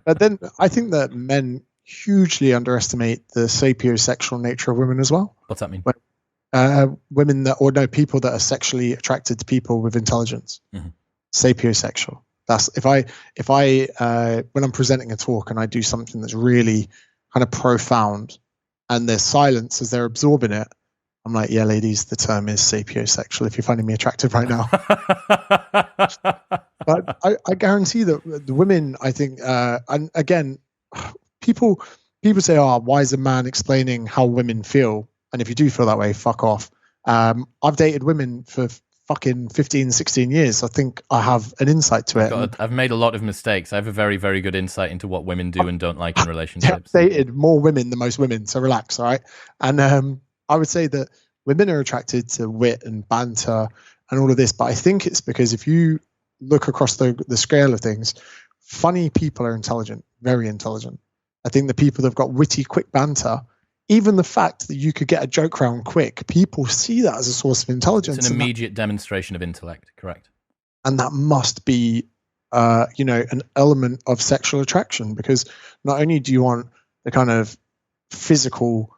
S1: But then I think that men hugely underestimate the sapiosexual nature of women as well.
S2: What's that mean?
S1: People that are sexually attracted to people with intelligence. Mm-hmm. Sapiosexual. That's if I when I'm presenting a talk and I do something that's really kind of profound and there's silence as they're absorbing it, I'm like, yeah, ladies, the term is sapiosexual if you're finding me attractive right now. But I guarantee that the women, I think, and again, people say, oh, why is a man explaining how women feel? And if you do feel that way, fuck off. I've dated women for fucking 15, 16 years. I think I have an insight to it.
S2: I've made a lot of mistakes. I have a very, very good insight into what women do and don't like in relationships.
S1: I've dated more women than most women, so relax, all right? And I would say that women are attracted to wit and banter and all of this, but I think it's because if you look across the scale of things, funny people are intelligent, very intelligent. I think the people that have got witty, quick banter, even the fact that you could get a joke round quick, people see that as a source of intelligence.
S2: It's an immediate demonstration of intellect, correct?
S1: And that must be, an element of sexual attraction, because not only do you want the kind of physical,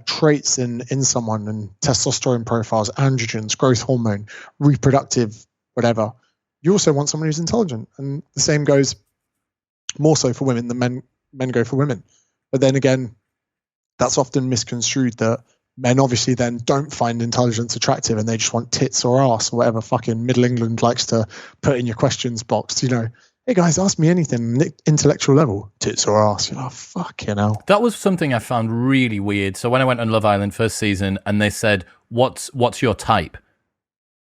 S1: traits in someone and testosterone profiles, androgens, growth hormone, reproductive, whatever, you also want someone who's intelligent. And the same goes more so for women than men go for women. But then again, that's often misconstrued that men obviously then don't find intelligence attractive and they just want tits or ass or whatever fucking Middle England likes to put in your questions box. Hey guys, ask me anything, intellectual level, tits or ass. You're like, fucking hell.
S2: That was something I found really weird. So when I went on Love Island first season and they said, what's your type?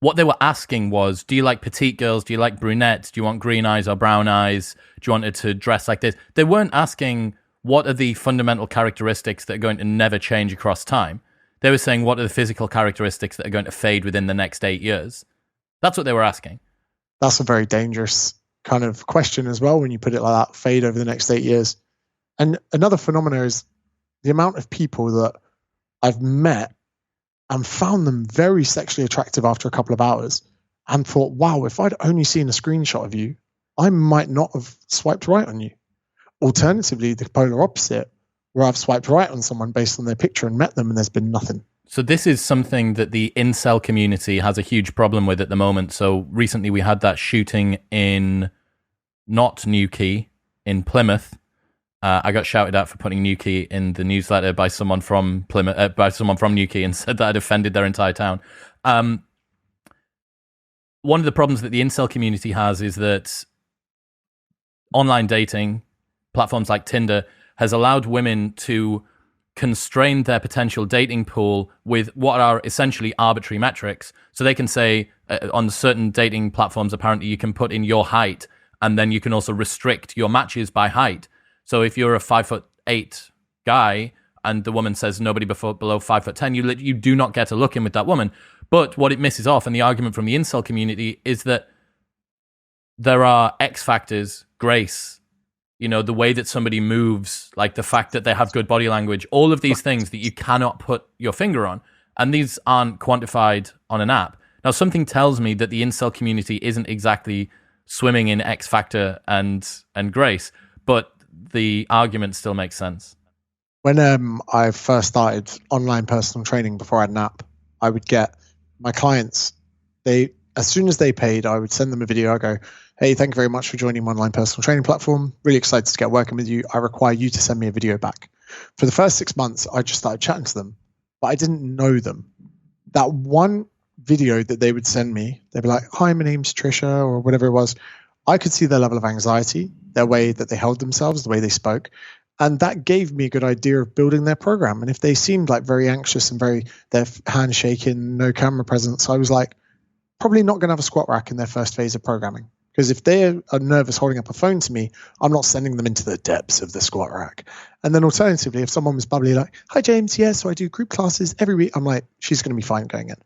S2: What they were asking was, do you like petite girls? Do you like brunettes? Do you want green eyes or brown eyes? Do you want it to dress like this? They weren't asking, what are the fundamental characteristics that are going to never change across time? They were saying, what are the physical characteristics that are going to fade within the next 8 years? That's what they were asking.
S1: That's a very dangerous kind of question as well when you put it like that, fade over the next 8 years. And another phenomenon is the amount of people that I've met and found them very sexually attractive after a couple of hours and thought, wow, if I'd only seen a screenshot of you, I might not have swiped right on you. Alternatively, the polar opposite, where I've swiped right on someone based on their picture and met them and there's been nothing.
S2: So this is something that the incel community has a huge problem with at the moment. So recently we had that shooting in not Newquay, in Plymouth. I got shouted at for putting Newquay in the newsletter by someone from Plymouth, by someone from Newquay, and said that I'd offended their entire town. One of the problems that the incel community has is that online dating, platforms like Tinder, has allowed women to constrain their potential dating pool with what are essentially arbitrary metrics. So they can say, on certain dating platforms, apparently you can put in your height, and then you can also restrict your matches by height. So if you're a 5'8" guy and the woman says nobody below 5'10", you do not get a look in with that woman. But what it misses off, and the argument from the incel community, is that there are X factors, grace, the way that somebody moves, like the fact that they have good body language, all of these things that you cannot put your finger on. And these aren't quantified on an app. Now, something tells me that the incel community isn't exactly swimming in X factor and grace, but the argument still makes sense.
S1: When I first started online personal training before I had an app, I would get my clients, as soon as they paid, I would send them a video. I go, hey, thank you very much for joining my online personal training platform. Really excited to get working with you. I require you to send me a video back. For the first 6 months, I just started chatting to them, but I didn't know them. That one video that they would send me, they'd be like, hi, my name's Trisha, or whatever it was. I could see their level of anxiety, their way that they held themselves, the way they spoke. And that gave me a good idea of building their program. And if they seemed like very anxious and their hand shaking, no camera presence, I was like, probably not going to have a squat rack in their first phase of programming. Because if they are nervous holding up a phone to me, I'm not sending them into the depths of the squat rack. And then alternatively, if someone was bubbly like, hi, James, yeah, so I do group classes every week, I'm like, she's going to be fine going in.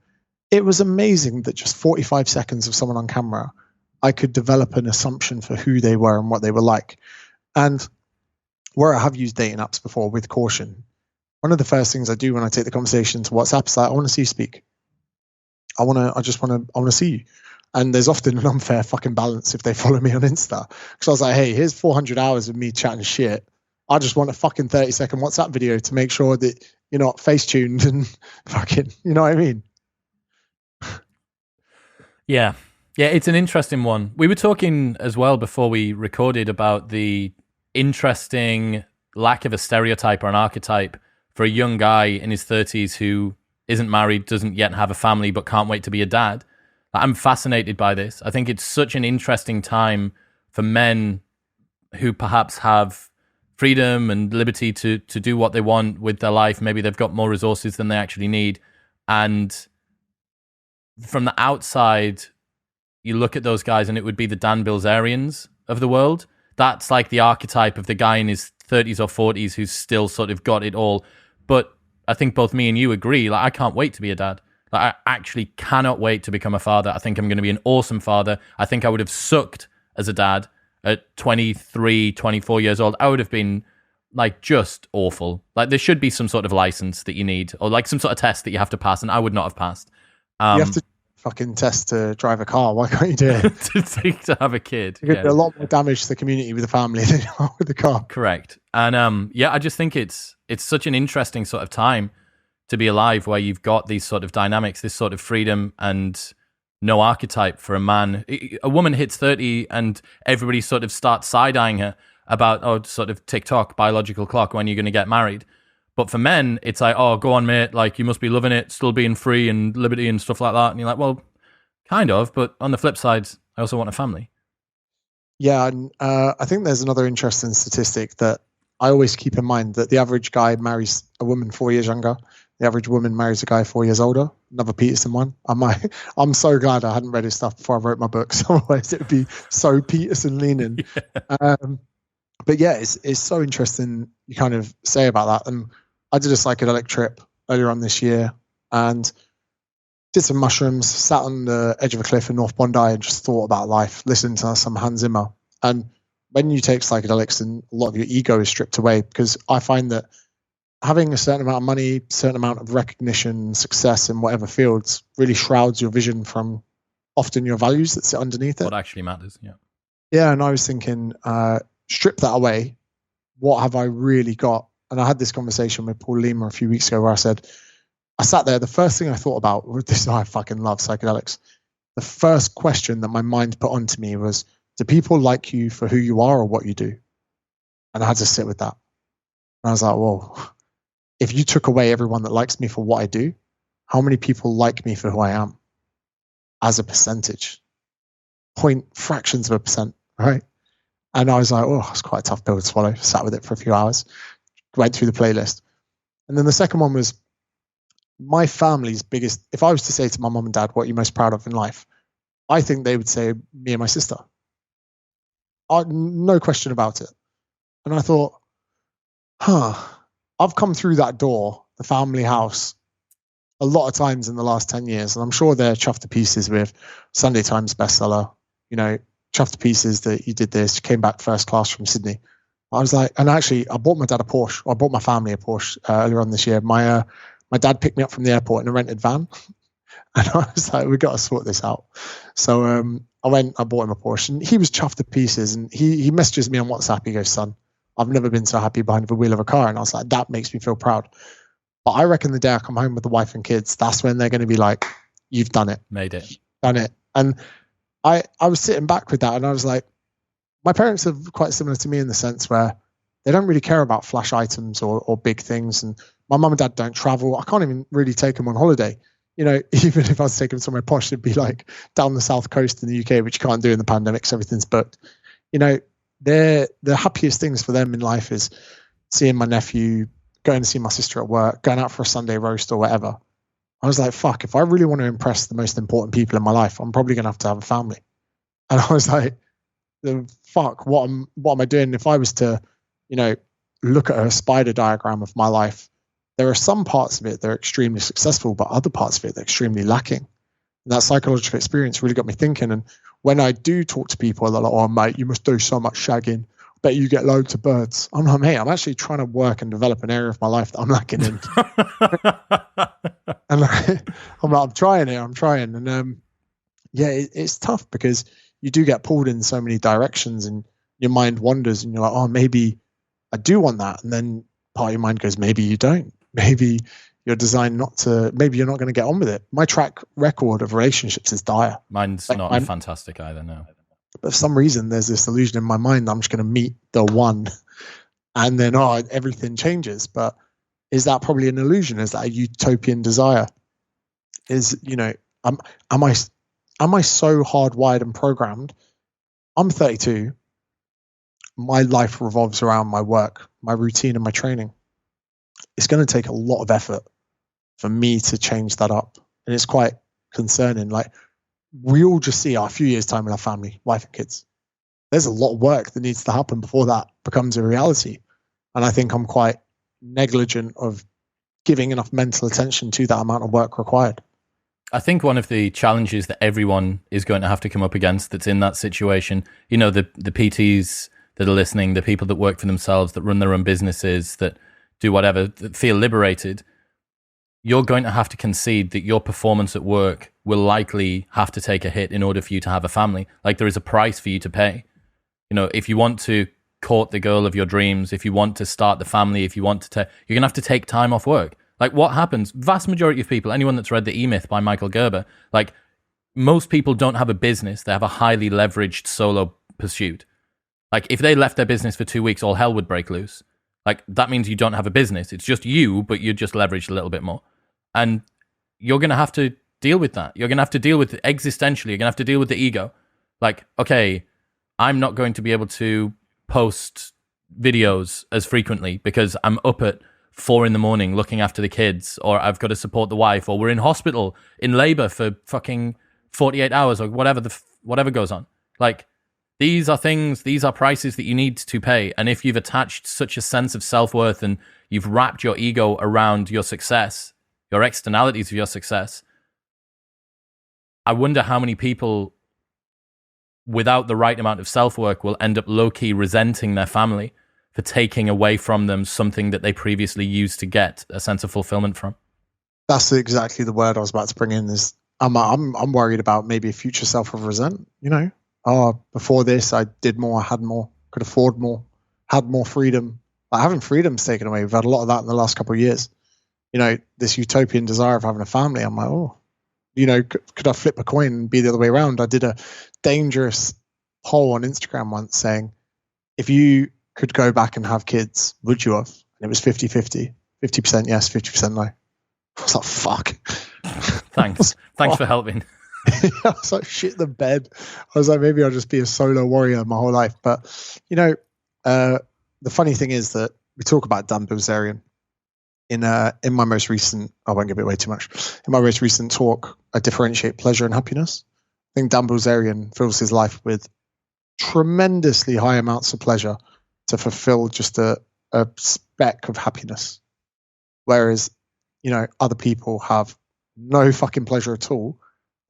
S1: It was amazing that just 45 seconds of someone on camera, I could develop an assumption for who they were and what they were like. And where I have used dating apps before with caution, one of the first things I do when I take the conversation to WhatsApp is like, I want to see you speak. I want to see you. And there's often an unfair fucking balance if they follow me on Insta. Because I was like, hey, here's 400 hours of me chatting shit. I just want a fucking 30-second WhatsApp video to make sure that you're not face-tuned and fucking, you know what I mean?
S2: Yeah. Yeah, it's an interesting one. We were talking as well before we recorded about the interesting lack of a stereotype or an archetype for a young guy in his 30s who isn't married, doesn't yet have a family, but can't wait to be a dad. I'm fascinated by this. I think it's such an interesting time for men who perhaps have freedom and liberty to do what they want with their life. Maybe they've got more resources than they actually need. And from the outside, you look at those guys and it would be the Dan Bilzerians of the world. That's like the archetype of the guy in his 30s or 40s who's still sort of got it all. But I think both me and you agree, like, I can't wait to be a dad. Like, I actually cannot wait to become a father. I think I'm going to be an awesome father. I think I would have sucked as a dad at 23, 24 years old. I would have been like just awful. Like, there should be some sort of license that you need, or like some sort of test that you have to pass, and I would not have passed.
S1: You have to fucking test to drive a car. Why can't you do it?
S2: to have a kid.
S1: You could do a lot more damage to the community with the family than you are with the car.
S2: Correct. And yeah, I just think it's such an interesting sort of time to be alive, where you've got these sort of dynamics, this sort of freedom, and no archetype for a man. A woman hits 30 and everybody sort of starts side-eyeing her about, sort of TikTok, biological clock, when you're going to get married. But for men, it's like, oh, go on, mate, like, you must be loving it, still being free and liberty and stuff like that. And you're like, well, kind of, but on the flip side, I also want a family.
S1: Yeah, and I think there's another interesting statistic that I always keep in mind, that the average guy marries a woman 4 years younger. The average woman marries a guy 4 years older. Another Peterson one. I'm so glad I hadn't read his stuff before I wrote my books. Otherwise, it would be so Peterson leaning. Yeah. But yeah, it's so interesting you kind of say about that. And I did a psychedelic trip earlier on this year and did some mushrooms, sat on the edge of a cliff in North Bondi and just thought about life, listening to some Hans Zimmer. And when you take psychedelics, and a lot of your ego is stripped away, because I find that having a certain amount of money, certain amount of recognition, success in whatever fields really shrouds your vision from often your values that sit underneath it.
S2: What actually matters, yeah.
S1: Yeah, and I was thinking, strip that away. What have I really got? And I had this conversation with Paul Lima a few weeks ago where I said, I sat there, the first thing I thought about, this is why I fucking love psychedelics. The first question that my mind put onto me was, do people like you for who you are or what you do? And I had to sit with that. And I was like, whoa, if you took away everyone that likes me for what I do, how many people like me for who I am as a percentage? Fractions of a percent, right? And I was like, oh, it's quite a tough pill to swallow. Sat with it for a few hours, went through the playlist. And then the second one was my family's biggest. If I was to say to my mom and dad, what are you most proud of in life? I think they would say me and my sister. No question about it. And I thought, I've come through that door, the family house, a lot of times in the last 10 years. And I'm sure they're chuffed to pieces with Sunday Times bestseller, chuffed to pieces that you did this, came back first class from Sydney. I was like, and actually, I bought my dad a Porsche. I bought my family a Porsche earlier on this year. My dad picked me up from the airport in a rented van. And I was like, we got to sort this out. So I bought him a Porsche, and he was chuffed to pieces. And he messages me on WhatsApp. He goes, son, I've never been so happy behind the wheel of a car. And I was like, that makes me feel proud. But I reckon the day I come home with the wife and kids, that's when they're going to be like, you've done it.
S2: Made it.
S1: Done it. And I was sitting back with that, and I was like, my parents are quite similar to me in the sense where they don't really care about flash items or big things. And my mum and dad don't travel. I can't even really take them on holiday. Even if I was taking them somewhere posh, it'd be like down the south coast in the UK, which you can't do in the pandemic, so everything's booked. The happiest things for them in life is seeing my nephew, going to see my sister at work, going out for a Sunday roast or whatever. I was like, fuck, if I really want to impress the most important people in my life, I'm probably going to have a family. And I was like, fuck, what am I doing? If I was to, look at a spider diagram of my life, there are some parts of it that are extremely successful, but other parts of it that are extremely lacking. And that psychological experience really got me thinking. And when I do talk to people, they're like, oh, mate, you must do so much shagging. Bet you get loads of birds. I'm like, mate, I'm actually trying to work and develop an area of my life that I'm lacking in. And I'm trying it. I'm trying. And it's tough because you do get pulled in so many directions and your mind wanders and you're like, oh, maybe I do want that. And then part of your mind goes, maybe you don't. Maybe you're designed not to, maybe you're not going to get on with it. My track record of relationships is dire.
S2: Mine's not fantastic either, no.
S1: But for some reason, there's this illusion in my mind that I'm just going to meet the one and then, everything changes. But is that probably an illusion? Is that a utopian desire? Am I so hardwired and programmed? I'm 32. My life revolves around my work, my routine, and my training. It's going to take a lot of effort for me to change that up. And it's quite concerning. Like, we all just see our few years' time with our family, wife and kids. There's a lot of work that needs to happen before that becomes a reality. And I think I'm quite negligent of giving enough mental attention to that amount of work required.
S2: I think one of the challenges that everyone is going to have to come up against that's in that situation, the PTs that are listening, the people that work for themselves, that run their own businesses, that do whatever, that feel liberated, you're going to have to concede that your performance at work will likely have to take a hit in order for you to have a family. Like, there is a price for you to pay. If you want to court the girl of your dreams, if you want to start the family, if you want to, you're going to have to take time off work. Like, what happens? Vast majority of people, anyone that's read The E-Myth by Michael Gerber, like, most people don't have a business. They have a highly leveraged solo pursuit. Like, if they left their business for 2 weeks, all hell would break loose. Like, that means you don't have a business. It's just you, but you're just leveraged a little bit more. And you're going to have to deal with that. You're going to have to deal with it existentially. You're going to have to deal with the ego. Like, okay, I'm not going to be able to post videos as frequently because I'm up at 4 a.m. looking after the kids, or I've got to support the wife, or we're in hospital in labor for fucking 48 hours or whatever goes on. Like, these are things, these are prices that you need to pay. And if you've attached such a sense of self-worth and you've wrapped your ego around your success, your externalities of your success, I wonder how many people without the right amount of self-work will end up low-key resenting their family for taking away from them something that they previously used to get a sense of fulfillment from.
S1: That's exactly the word I was about to bring in. Is I'm worried about maybe a future self of resent. Before this, I did more, I had more, could afford more, had more freedom. Like, having freedom's taken away. We've had a lot of that in the last couple of years. This utopian desire of having a family. I'm like, could I flip a coin and be the other way around? I did a dangerous poll on Instagram once saying, if you could go back and have kids, would you have? And it was 50-50. 50% yes, 50% no. I was like, fuck.
S2: Thanks for helping.
S1: I was like, shit the bed. I was like, maybe I'll just be a solo warrior my whole life. But, the funny thing is that we talk about Dan Bilzerian. In my most recent, I won't give it away too much. In my most recent talk, I differentiate pleasure and happiness. think Dan Bilzerian fills his life with tremendously high amounts of pleasure to fulfill just a speck of happiness. Whereas, other people have no fucking pleasure at all.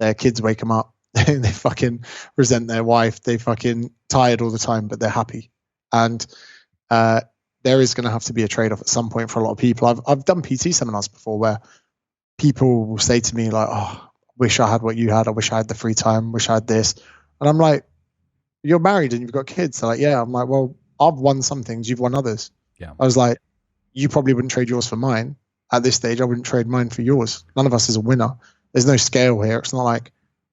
S1: Their kids wake them up. They fucking resent their wife. They fucking tired all the time, but they're happy. And there is going to have to be a trade-off at some point for a lot of people. I've done PT seminars before where people will say to me like, "Oh, wish I had what you had. I wish I had the free time. Wish I had this." And I'm like, "You're married and you've got kids." They're like, "Yeah." I'm like, "Well, I've won some things. You've won others."
S2: Yeah.
S1: I was like, "You probably wouldn't trade yours for mine. At this stage, I wouldn't trade mine for yours. None of us is a winner. There's no scale here. It's not like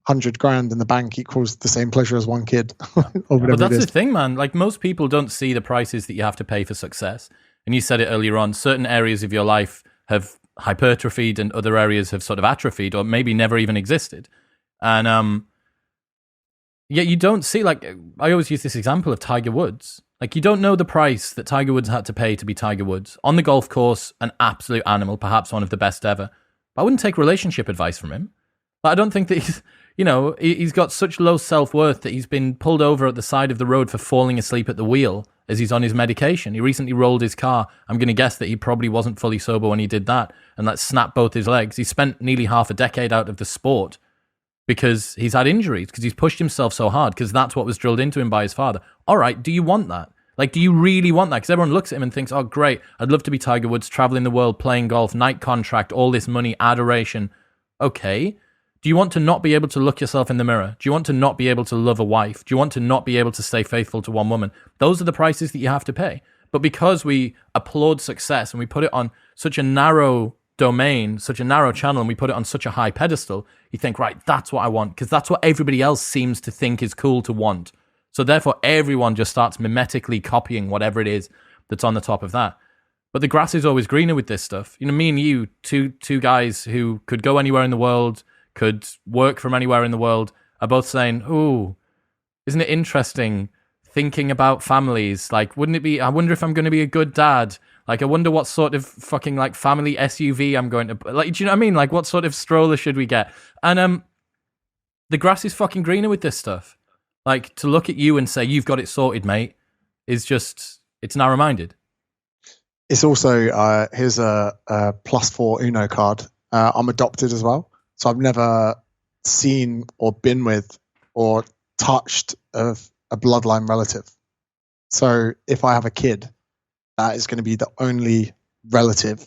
S1: 100 grand in the bank equals the same pleasure as one kid." Or whatever.
S2: But that's
S1: it is.
S2: the thing, man. Like, most people don't see the prices that you have to pay for success. And you said it earlier on, certain areas of your life have hypertrophied and other areas have sort of atrophied or maybe never even existed. And yet you don't see, like, I always use this example of Tiger Woods. Like, you don't know the price that Tiger Woods had to pay to be Tiger Woods. On the golf course, an absolute animal, perhaps one of the best ever. But I wouldn't take relationship advice from him. But I don't think that he's got such low self-worth that he's been pulled over at the side of the road for falling asleep at the wheel as he's on his medication. He recently rolled his car. I'm going to guess that he probably wasn't fully sober when he did that, and that snapped both his legs. He spent nearly half a decade out of the sport because he's had injuries, because he's pushed himself so hard, because that's what was drilled into him by his father. All right, do you want that? Like, do you really want that? Because everyone looks at him and thinks, oh, great, I'd love to be Tiger Woods, traveling the world, playing golf, night contract, all this money, adoration. Okay. Do you want to not be able to look yourself in the mirror? Do you want to not be able to love a wife? Do you want to not be able to stay faithful to one woman? Those are the prices that you have to pay. But because we applaud success and we put it on such a narrow domain, such a narrow channel, and we put it on such a high pedestal, you think, right, that's what I want, because that's what everybody else seems to think is cool to want. So therefore, everyone just starts mimetically copying whatever it is that's on the top of that. But the grass is always greener with this stuff. Me and you, two guys who could go anywhere in the world, could work from anywhere in the world, are both saying, "Ooh, isn't it interesting thinking about families? Like, wouldn't it be, I wonder if I'm going to be a good dad. Like, I wonder what sort of fucking, like, family SUV I'm going to, like, do you know what I mean? Like, what sort of stroller should we get?" And the grass is fucking greener with this stuff. Like, to look at you and say, "You've got it sorted, mate," is just, it's narrow-minded.
S1: It's also, here's a +4 Uno card. I'm adopted as well. So I've never seen or been with or touched of a bloodline relative. So if I have a kid, that is going to be the only relative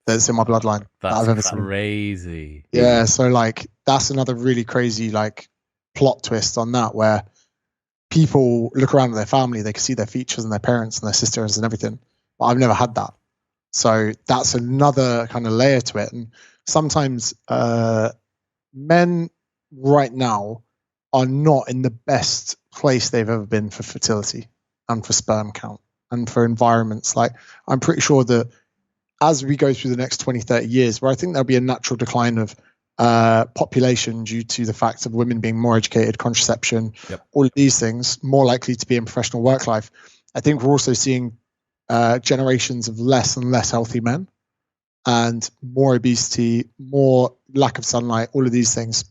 S1: that's in my bloodline that I've ever seen.
S2: That's crazy.
S1: Yeah, so like that's another really crazy like plot twist on that, where people look around at their family, they can see their features and their parents and their sisters and everything. But I've never had that. So that's another kind of layer to it. And sometimes men right now are not in the best place they've ever been for fertility and for sperm count and for environments. Like, I'm pretty sure that as we go through the next 20, 30 years, where I think there'll be a natural decline of population due to the fact of women being more educated, contraception, all of these things, more likely to be in professional work life. I think we're also seeing generations of less and less healthy men, and more obesity, more lack of sunlight, all of these things.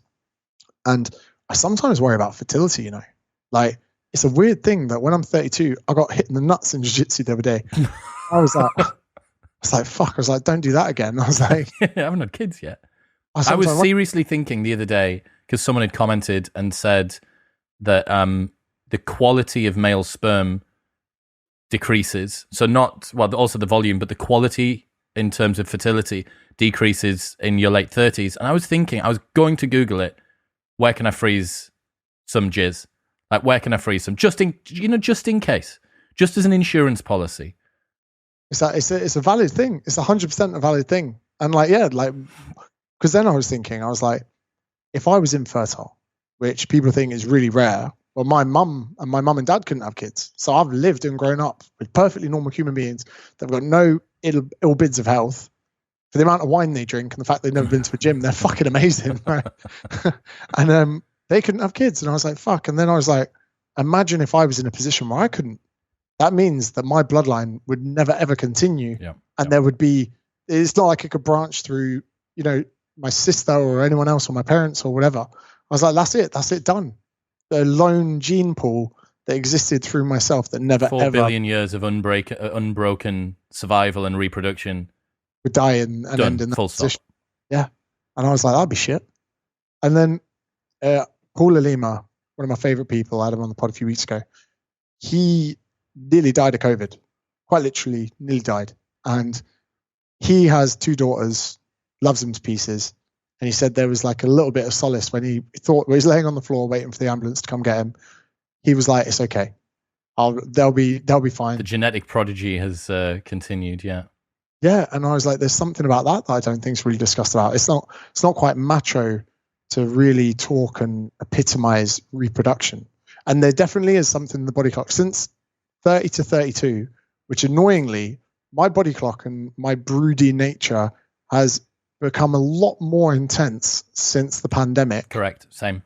S1: And I sometimes worry about fertility, like it's a weird thing that when I'm 32, I got hit in the nuts in jiu-jitsu the other day. I was like, fuck. I was like, don't do that again. I was like,
S2: I haven't had kids yet. I was seriously thinking the other day, because someone had commented and said that the quality of male sperm decreases. So not, well, also the volume, but the quality in terms of fertility decreases in your late 30s. And I was thinking, I was going to Google it. Where can I freeze some jizz? Like, where can I freeze some? Just in case. Just as an insurance policy.
S1: It's a valid thing. It's 100% a valid thing. And because then I was thinking, I was like, if I was infertile, which people think is really rare, well, my mum and dad couldn't have kids. So I've lived and grown up with perfectly normal human beings that have got no ill bids of health. For the amount of wine they drink and the fact they've never been to a gym, they're fucking amazing, right? And they couldn't have kids. And I was like, fuck. And then I was like, imagine if I was in a position where I couldn't. That means that my bloodline would never, ever continue.
S2: Yeah.
S1: And there would be, it's not like it could branch through, my sister or anyone else or my parents or whatever. I was like, that's it, done. The lone gene pool that existed through myself that never
S2: 4
S1: ever
S2: billion years of unbroken survival and reproduction
S1: would die and
S2: done.
S1: end in that
S2: Full stop.
S1: position. Yeah. And I was like, that'd be shit. And then Paul Lima, one of my favorite people, I had him on the pod a few weeks ago. He nearly died of COVID, quite literally nearly died. And he has 2 daughters, loves them to pieces. And he said there was like a little bit of solace when he thought, well, he's laying on the floor waiting for the ambulance to come get him. He was like, it's okay. They'll be fine.
S2: The genetic prodigy has continued, yeah.
S1: Yeah, and I was like, there's something about that I don't think is really discussed about. It's not quite macho to really talk and epitomize reproduction. And there definitely is something in the body clock. Since 30 to 32, which annoyingly, my body clock and my broody nature has become a lot more intense since the pandemic.
S2: Correct, same.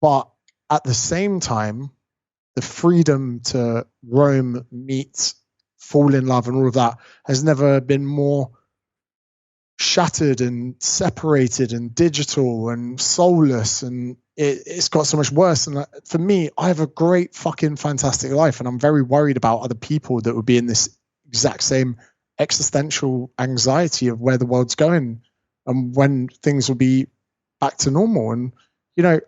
S1: But at the same time, the freedom to roam, meet, fall in love and all of that has never been more shattered and separated and digital and soulless, and it's got so much worse. And for me, I have a great fucking fantastic life, and I'm very worried about other people that would be in this exact same existential anxiety of where the world's going and when things will be back to normal. And you know,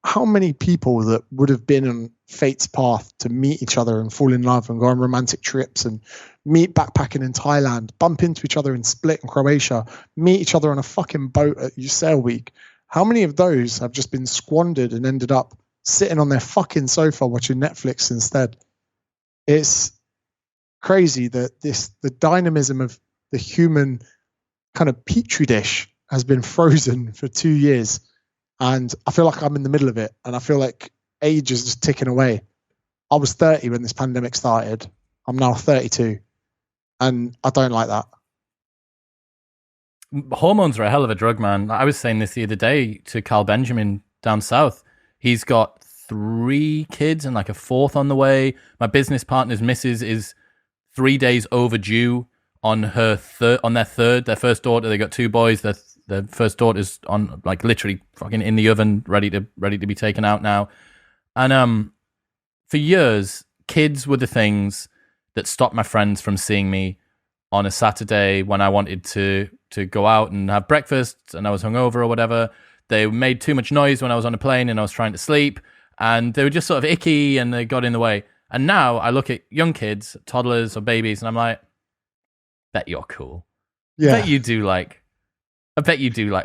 S1: how many people that would have been on fate's path to meet each other and fall in love and go on romantic trips and meet backpacking in Thailand, bump into each other in Split and Croatia, meet each other on a fucking boat at your sail week. How many of those have just been squandered and ended up sitting on their fucking sofa watching Netflix instead? It's crazy that the dynamism of the human kind of petri dish has been frozen for 2 years. And I feel like I'm in the middle of it, and I feel like age is just ticking away. I was 30 when this pandemic started. I'm now 32, and I don't like that.
S2: Hormones are a hell of a drug, man. I was saying this the other day to Carl Benjamin down south. He's got 3 kids and like a 4th on the way. My business partner's missus is 3 days overdue on their first daughter. They got 2 boys. The first daughter's on, like, literally fucking in the oven, ready to be taken out now. And for years, kids were the things that stopped my friends from seeing me on a Saturday when I wanted to go out and have breakfast and I was hungover or whatever. They made too much noise when I was on a plane and I was trying to sleep, and they were just sort of icky and they got in the way. And now I look at young kids, toddlers or babies, and I'm like, bet you're cool.
S1: Yeah.
S2: I bet you do like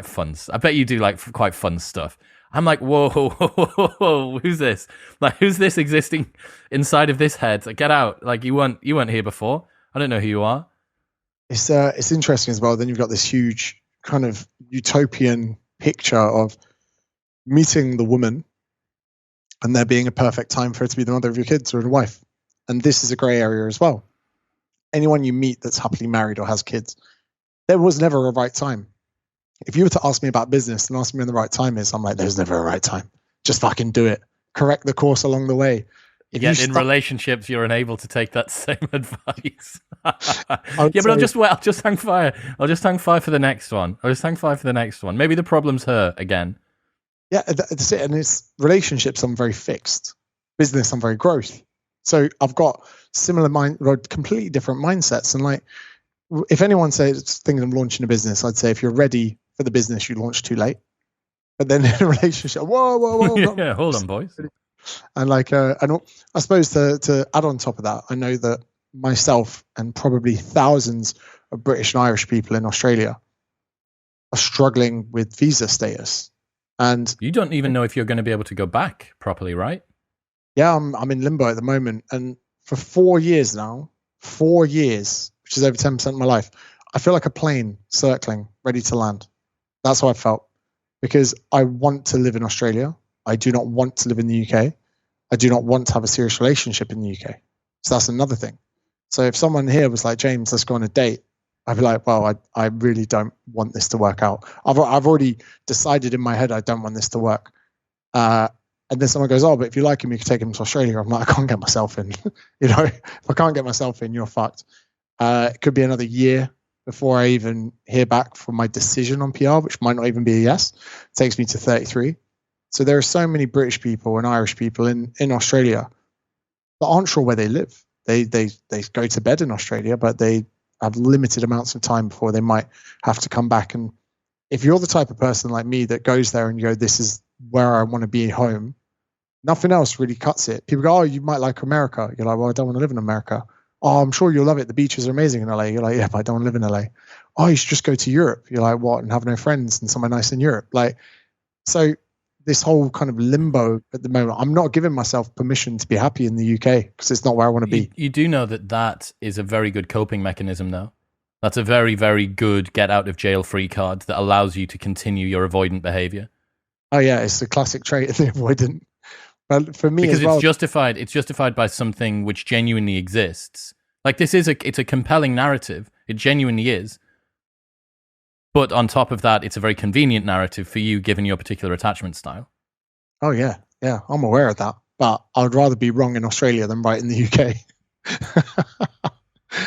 S2: fun. I bet you do like quite fun stuff. I'm like, whoa, who's this? Like, who's this existing inside of this head? Like, get out! Like, you weren't here before. I don't know who you are.
S1: It's interesting as well. Then you've got this huge kind of utopian picture of meeting the woman, and there being a perfect time for her to be the mother of your kids or a wife. And this is a grey area as well. Anyone you meet that's happily married or has kids, there was never a right time. If you were to ask me about business and ask me when the right time is, I'm like, there's never a right time. Just fucking do it. Correct the course along the way.
S2: Yet in relationships, you're unable to take that same advice. But I'll just hang fire. I'll just hang fire for the next one. Maybe the problem's her again.
S1: Yeah, that's it. And it's relationships, I'm very fixed. Business, I'm very growth. So I've got completely different mindsets. And like, if anyone says thinking of launching a business, I'd say if you're ready for the business, you launch too late. But then in a relationship, whoa.
S2: Yeah, hold on, boys.
S1: And like, and I suppose to add on top of that, I know that myself and probably thousands of British and Irish people in Australia are struggling with visa status. And
S2: you don't even know if you're going to be able to go back properly, right?
S1: Yeah, I'm in limbo at the moment. And for 4 years now, 4 years, which is over 10% of my life, I feel like a plane circling, ready to land. That's how I felt. Because I want to live in Australia. I do not want to live in the UK. I do not want to have a serious relationship in the UK. So that's another thing. So if someone here was like, James, let's go on a date, I'd be like, well, I really don't want this to work out. I've already decided in my head I don't want this to work. And then someone goes, oh, but if you like him, you can take him to Australia. I'm like, I can't get myself in. If I can't get myself in, you're fucked. It could be another year before I even hear back from my decision on PR, which might not even be a yes. It takes me to 33. So there are so many British people and Irish people in Australia that aren't sure where they live. They go to bed in Australia, but they have limited amounts of time before they might have to come back. And if you're the type of person like me that goes there and you go, this is where I want to be home, nothing else really cuts it. People go, oh, you might like America. You're like, well, I don't want to live in America. Oh, I'm sure you'll love it. The beaches are amazing in LA. You're like, yeah, but I don't want to live in LA. Oh, you should just go to Europe. You're like, what? And have no friends and somewhere nice in Europe. Like, so this whole kind of limbo at the moment, I'm not giving myself permission to be happy in the UK because it's not where I want to be.
S2: You do know that is a very good coping mechanism, though. That's a very, very good get out of jail free card that allows you to continue your avoidant behavior.
S1: Oh yeah, it's the classic trait of the avoidant. But for me,
S2: because
S1: as well,
S2: it's justified by something which genuinely exists. Like it's a compelling narrative. It genuinely is. But on top of that, it's a very convenient narrative for you, given your particular attachment style.
S1: Oh yeah, I'm aware of that. But I'd rather be wrong in Australia than right in the UK.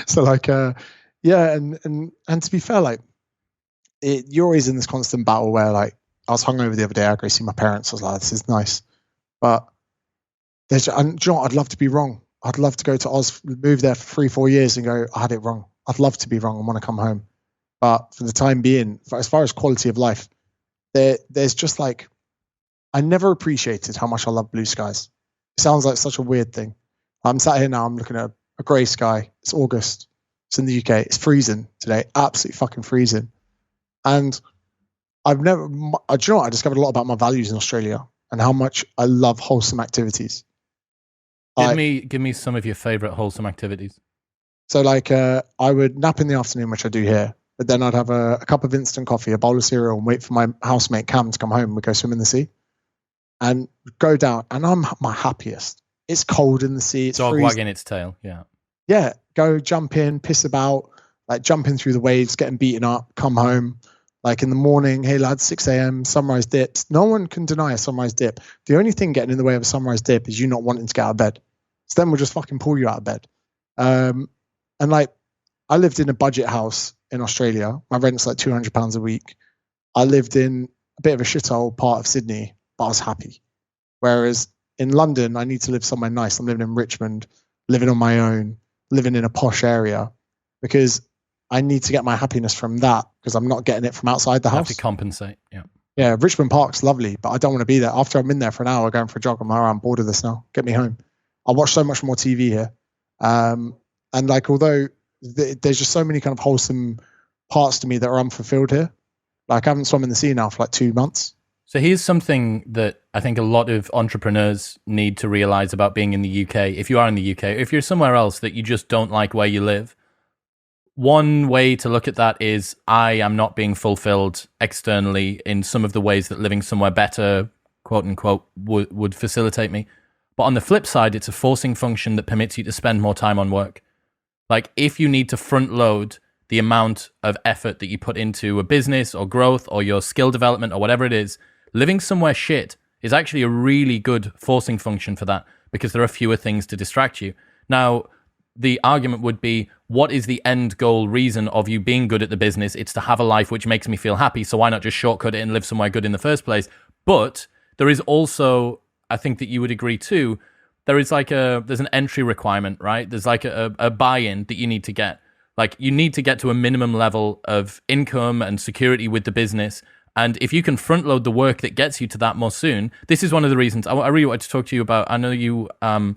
S1: So like, yeah, and to be fair, like, you're always in this constant battle where, like, I was hungover the other day. I go see my parents. I was like, this is nice, but and do you know what? I'd love to be wrong. I'd love to go to Oz, move there for 3-4 years, and go, I had it wrong. I'd love to be wrong and want to come home. But for the time being, as far as quality of life, there's just like, I never appreciated how much I love blue skies. It sounds like such a weird thing. I'm sat here now, I'm looking at a grey sky. It's August. It's in the UK. It's freezing today. Absolutely fucking freezing. And I've never, do you know what? I discovered a lot about my values in Australia and how much I love wholesome activities.
S2: Give me some of your favourite wholesome activities.
S1: So like, I would nap in the afternoon, which I do here. But then I'd have a cup of instant coffee, a bowl of cereal, and wait for my housemate Cam to come home. We'd go swim in the sea and go down. And I'm my happiest. It's cold in the sea. It's
S2: dog
S1: freezing.
S2: wagging its tail. Yeah.
S1: Yeah. Go jump in, piss about, like jumping through the waves, getting beaten up, come home. Like in the morning, hey lads, 6 a.m., sunrise dips. No one can deny a sunrise dip. The only thing getting in the way of a sunrise dip is you not wanting to get out of bed. So then we'll just fucking pull you out of bed. And like, I lived in a budget house in Australia. My rent's like £200 a week. I lived in a bit of a shithole part of Sydney, but I was happy. Whereas in London, I need to live somewhere nice. I'm living in Richmond, living on my own, living in a posh area, because I need to get my happiness from that, because I'm not getting it from outside the house.
S2: Have to compensate. Yeah.
S1: Yeah. Richmond Park's lovely, but I don't want to be there. After I'm in there for an hour going for a jog, I'm bored of this now. Get me home. I watch so much more TV here. And like, although there's just so many kind of wholesome parts to me that are unfulfilled here. Like, I haven't swum in the sea now for like 2 months.
S2: So here's something that I think a lot of entrepreneurs need to realize about being in the UK. If you are in the UK, if you're somewhere else that you just don't like where you live, one way to look at that is, I am not being fulfilled externally in some of the ways that living somewhere better, quote unquote, would facilitate me. But on the flip side, it's a forcing function that permits you to spend more time on work. Like, if you need to front load the amount of effort that you put into a business or growth or your skill development or whatever it is, living somewhere shit is actually a really good forcing function for that, because there are fewer things to distract you. Now, the argument would be, what is the end goal reason of you being good at the business? It's to have a life which makes me feel happy, so why not just shortcut it and live somewhere good in the first place? But there is also, I think that you would agree too, there's an entry requirement, right? There's like a buy-in that you need to get. Like, you need to get to a minimum level of income and security with the business. And if you can front load the work that gets you to that more soon, this is one of the reasons I really wanted to talk to you about. I know you are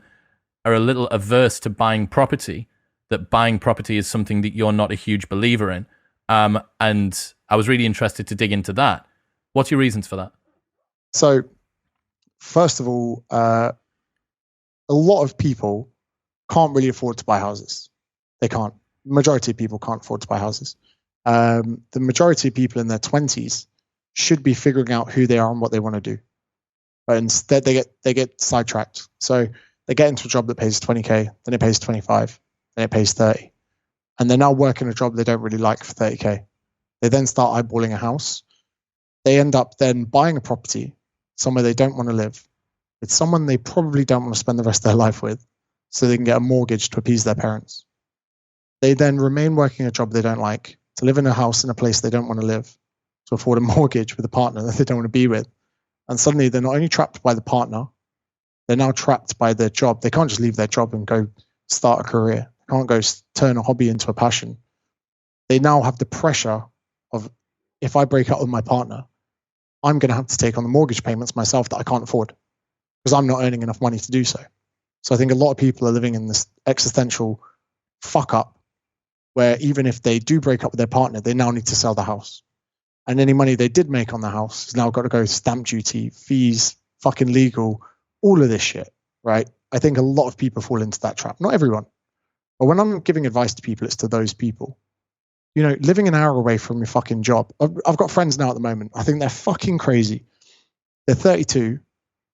S2: a little averse to buying property, that buying property is something that you're not a huge believer in. And I was really interested to dig into that. What's your reasons for that?
S1: So, first of all, a lot of people can't really afford to buy houses. They can't. The majority of people can't afford to buy houses. The majority of people in their 20s should be figuring out who they are and what they want to do. But instead, they get sidetracked. So they get into a job that pays 20k, then it pays 25, then it pays 30. And they're now working a job they don't really like for 30k. They then start eyeballing a house. They end up then buying a property somewhere they don't want to live, with someone they probably don't want to spend the rest of their life with, so they can get a mortgage to appease their parents. They then remain working a job they don't like, to live in a house in a place they don't want to live, to afford a mortgage with a partner that they don't want to be with. And suddenly they're not only trapped by the partner, they're now trapped by their job. They can't just leave their job and go start a career. They can't go turn a hobby into a passion. They now have the pressure of, if I break up with my partner, I'm going to have to take on the mortgage payments myself that I can't afford because I'm not earning enough money to do so. So I think a lot of people are living in this existential fuck up where even if they do break up with their partner, they now need to sell the house. And any money they did make on the house has now got to go stamp duty, fees, fucking legal, all of this shit, right? I think a lot of people fall into that trap. Not everyone. But when I'm giving advice to people, it's to those people. You know, living an hour away from your fucking job. I've got friends now at the moment. I think they're fucking crazy. They're 32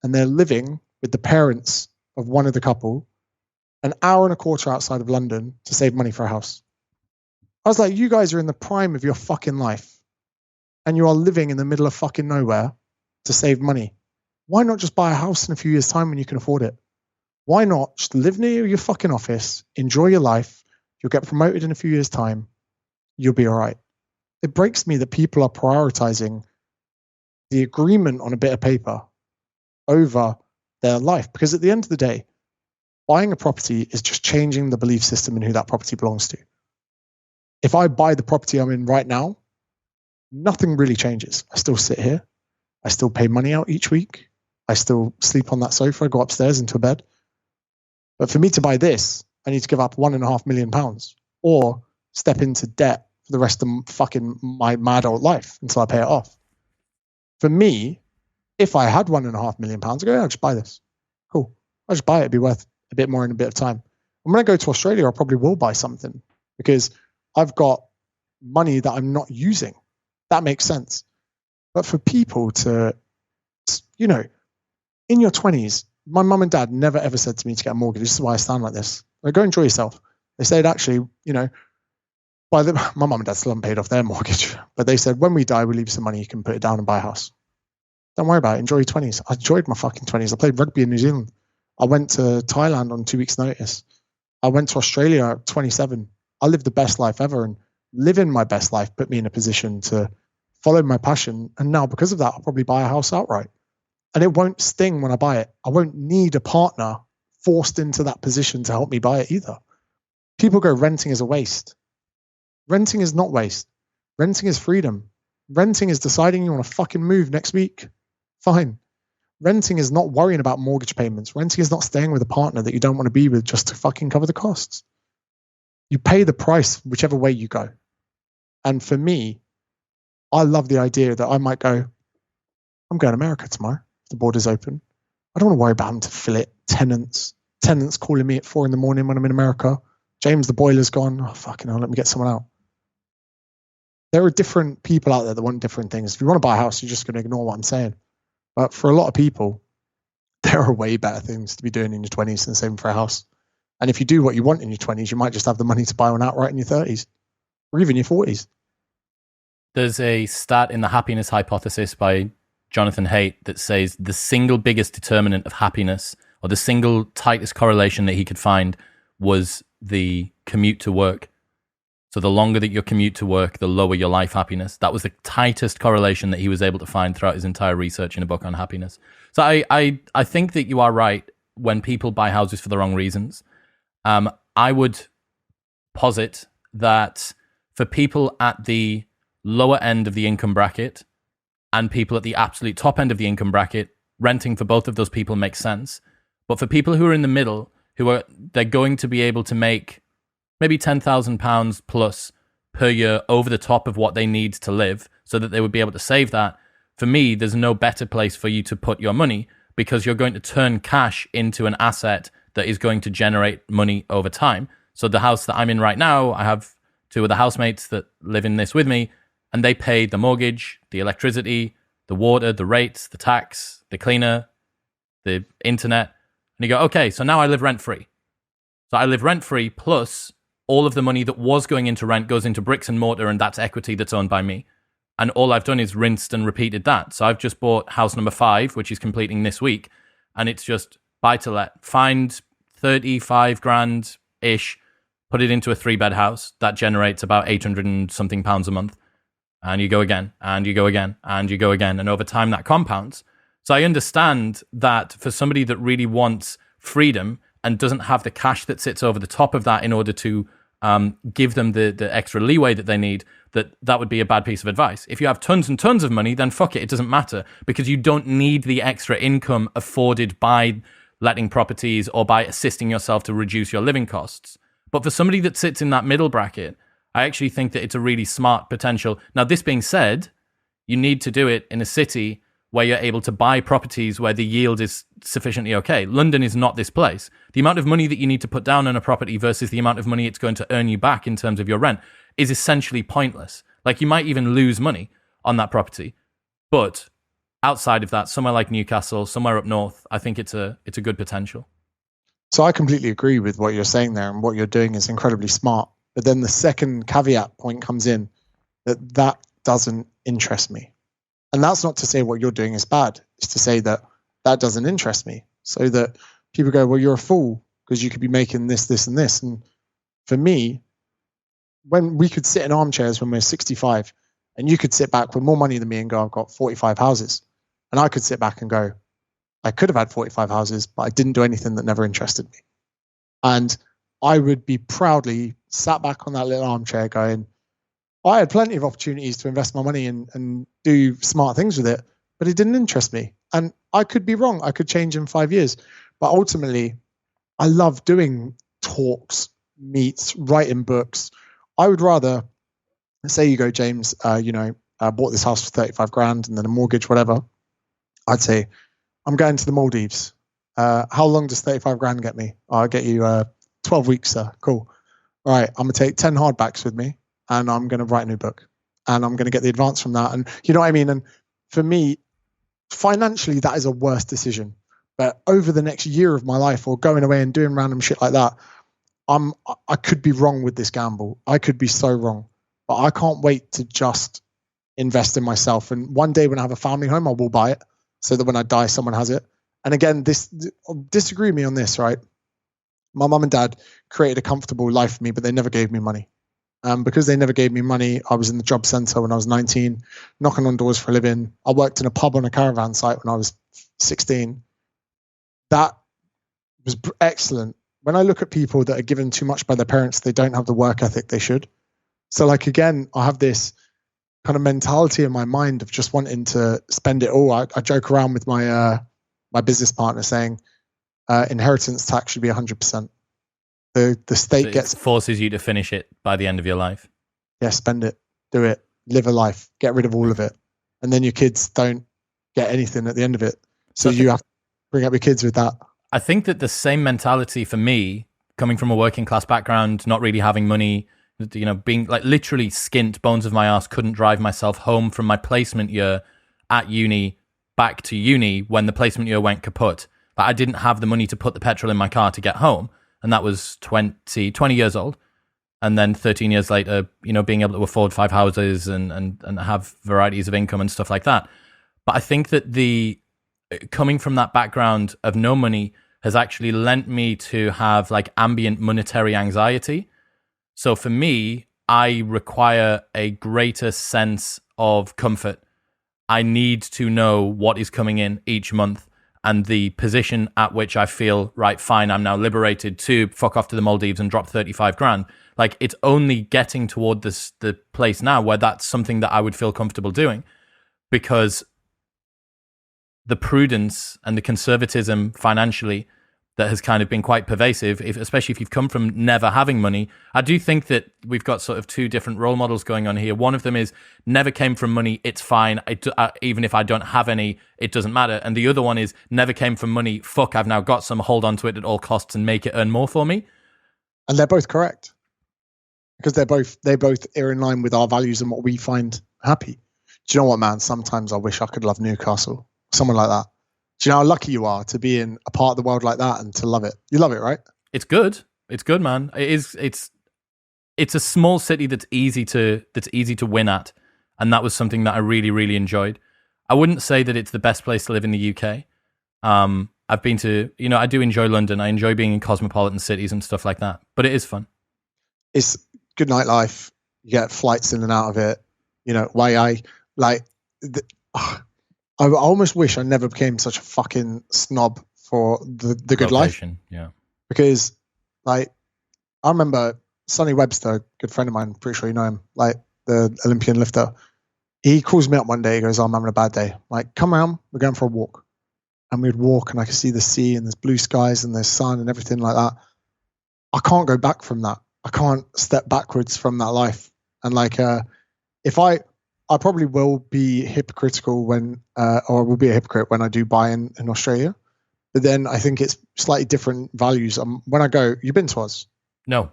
S1: and they're living with the parents of one of the couple an hour and a quarter outside of London to save money for a house. I was like, you guys are in the prime of your fucking life and you are living in the middle of fucking nowhere to save money. Why not just buy a house in a few years' time when you can afford it? Why not just live near your fucking office, enjoy your life, you'll get promoted in a few years' time, you'll be all right. It breaks me that people are prioritizing the agreement on a bit of paper over their life. Because at the end of the day, buying a property is just changing the belief system in who that property belongs to. If I buy the property I'm in right now, nothing really changes. I still sit here. I still pay money out each week. I still sleep on that sofa, go upstairs into a bed. But for me to buy this, I need to give up £1.5 million or step into debt for the rest of fucking my adult life until I pay it off. For me, if I had £1.5 million, I go, yeah, I'll just buy this. Cool. I'll just buy it. It'd be worth a bit more in a bit of time. And when I go to Australia, I probably will buy something because I've got money that I'm not using. That makes sense. But for people to, you know, in your 20s, my mum and dad never ever said to me to get a mortgage. This is why I stand like this. Like, go enjoy yourself. They said, actually, you know, my mum and dad still haven't paid off their mortgage, but they said, when we die, we leave you some money, you can put it down and buy a house. Don't worry about it. Enjoy your 20s. I enjoyed my fucking 20s. I played rugby in New Zealand. I went to Thailand on 2 weeks' notice. I went to Australia at 27. I lived the best life ever, and living my best life put me in a position to follow my passion. And now because of that, I'll probably buy a house outright. And it won't sting when I buy it. I won't need a partner forced into that position to help me buy it either. People go, renting is a waste. Renting is not waste. Renting is freedom. Renting is deciding you want to fucking move next week. Fine. Renting is not worrying about mortgage payments. Renting is not staying with a partner that you don't want to be with just to fucking cover the costs. You pay the price whichever way you go. And for me, I love the idea that I might go, I'm going to America tomorrow. The border's open. I don't want to worry about having to fill it. Tenants calling me at 4 a.m. when I'm in America. James, the boiler's gone. Oh, fucking hell, let me get someone out. There are different people out there that want different things. If you want to buy a house, you're just going to ignore what I'm saying. But for a lot of people, there are way better things to be doing in your 20s than saving for a house. And if you do what you want in your 20s, you might just have the money to buy one outright in your 30s or even your 40s.
S2: There's a stat in the happiness hypothesis by Jonathan Haidt that says the single biggest determinant of happiness, or the single tightest correlation that he could find, was the commute to work. So the longer that your commute to work, the lower your life happiness. That was the tightest correlation that he was able to find throughout his entire research in a book on happiness. So I think that you are right when people buy houses for the wrong reasons. I would posit that for people at the lower end of the income bracket and people at the absolute top end of the income bracket, renting for both of those people makes sense. But for people who are in the middle, they're going to be able to make maybe £10,000 plus per year over the top of what they need to live so that they would be able to save that. For me, there's no better place for you to put your money because you're going to turn cash into an asset that is going to generate money over time. So the house that I'm in right now, I have 2 other housemates that live in this with me, and they pay the mortgage, the electricity, the water, the rates, the tax, the cleaner, the internet. And you go, okay, so now I live rent-free. So I live rent-free plus all of the money that was going into rent goes into bricks and mortar, and that's equity that's owned by me. And all I've done is rinsed and repeated that. So I've just bought house number 5, which is completing this week, and it's just buy to let. Find 35 grand-ish, put it into a 3-bed house. That generates about 800 and something pounds a month. And you go again, and you go again, and you go again. And over time, that compounds. So I understand that for somebody that really wants freedom and doesn't have the cash that sits over the top of that in order to give them the extra leeway that they need, that would be a bad piece of advice. If you have tons and tons of money, then fuck it, it doesn't matter, because you don't need the extra income afforded by letting properties or by assisting yourself to reduce your living costs. But for somebody that sits in that middle bracket, I actually think that it's a really smart potential. Now, this being said, you need to do it in a city where you're able to buy properties where the yield is sufficiently okay. London is not this place. The amount of money that you need to put down on a property versus the amount of money it's going to earn you back in terms of your rent is essentially pointless. Like, you might even lose money on that property. But outside of that, somewhere like Newcastle, somewhere up north, I think it's a good potential.
S1: So I completely agree with what you're saying there, and what you're doing is incredibly smart. But then the second caveat point comes in, that doesn't interest me. And that's not to say what you're doing is bad. It's to say that doesn't interest me. So that people go, well, you're a fool because you could be making this, this, and this. And for me, when we could sit in armchairs when we're 65, and you could sit back with more money than me and go, I've got 45 houses. And I could sit back and go, I could have had 45 houses, but I didn't do anything that never interested me. And I would be proudly sat back on that little armchair going, I had plenty of opportunities to invest my money and do smart things with it, but it didn't interest me. And I could be wrong. I could change in 5 years. But ultimately, I love doing talks, meets, writing books. I would rather, say you go, James, bought this house for 35 grand and then a mortgage, whatever. I'd say, I'm going to the Maldives. How long does 35 grand get me? I'll get you 12 weeks, sir. Cool. All right, I'm going to take 10 hardbacks with me, and I'm going to write a new book, and I'm going to get the advance from that. And you know what I mean? And for me, financially, that is a worse decision. But over the next year of my life, or going away and doing random shit like that, I could be wrong with this gamble. I could be so wrong. But I can't wait to just invest in myself. And one day when I have a family home, I will buy it so that when I die, someone has it. And again, disagree with me on this, right? My mum and dad created a comfortable life for me, but they never gave me money. Because they never gave me money, I was in the job center when I was 19, knocking on doors for a living. I worked in a pub on a caravan site when I was 16. That was excellent. When I look at people that are given too much by their parents, they don't have the work ethic they should. So like, again, I have this kind of mentality in my mind of just wanting to spend it all. I joke around with my business partner saying inheritance tax should be 100%. The state
S2: so forces you to finish it by the end of your life.
S1: Yeah, spend it, do it, live a life, get rid of all of it, and then your kids don't get anything at the end of it. So you have to bring up your kids with that.
S2: I think that the same mentality for me, coming from a working class background, not really having money, being like literally skint, bones of my ass, couldn't drive myself home from my placement year at uni back to uni when the placement year went kaput. But I didn't have the money to put the petrol in my car to get home. And that was 20 years old. And then 13 years later, being able to afford 5 houses and have varieties of income and stuff like that. But I think that coming from that background of no money has actually lent me to have like ambient monetary anxiety. So for me, I require a greater sense of comfort. I need to know what is coming in each month and the position at which I feel, right, fine, I'm now liberated to fuck off to the Maldives and drop 35 grand. Like, it's only getting toward the place now where that's something that I would feel comfortable doing, because the prudence and the conservatism financially that has kind of been quite pervasive, especially if you've come from never having money. I do think that we've got sort of two different role models going on here. One of them is never came from money, it's fine. Even if I don't have any, it doesn't matter. And the other one is never came from money, fuck, I've now got some, hold on to it at all costs and make it earn more for me.
S1: And they're both correct, because they both are in line with our values and what we find happy. Do you know what, man? Sometimes I wish I could love Newcastle, someone like that. Do you know how lucky you are to be in a part of the world like that and to love it? You love it, right?
S2: It's good. It's good, man. It is. It's a small city that's easy to win at, and that was something that I really, really enjoyed. I wouldn't say that it's the best place to live in the UK. I've been to, I do enjoy London. I enjoy being in cosmopolitan cities and stuff like that. But it is fun.
S1: It's good nightlife. You get flights in and out of it. I almost wish I never became such a fucking snob for the good life.
S2: Yeah.
S1: Because, like, I remember Sonny Webster, a good friend of mine, pretty sure you know him, like the Olympian lifter. He calls me up one day. He goes, I'm having a bad day. I'm like, come around. We're going for a walk. And we'd walk and I could see the sea and there's blue skies and there's sun and everything like that. I can't go back from that. I can't step backwards from that life. And like, if I probably will be hypocritical when, or will be a hypocrite when I do buy in Australia. But then I think it's slightly different values. When I go, you've been to Oz?
S2: No.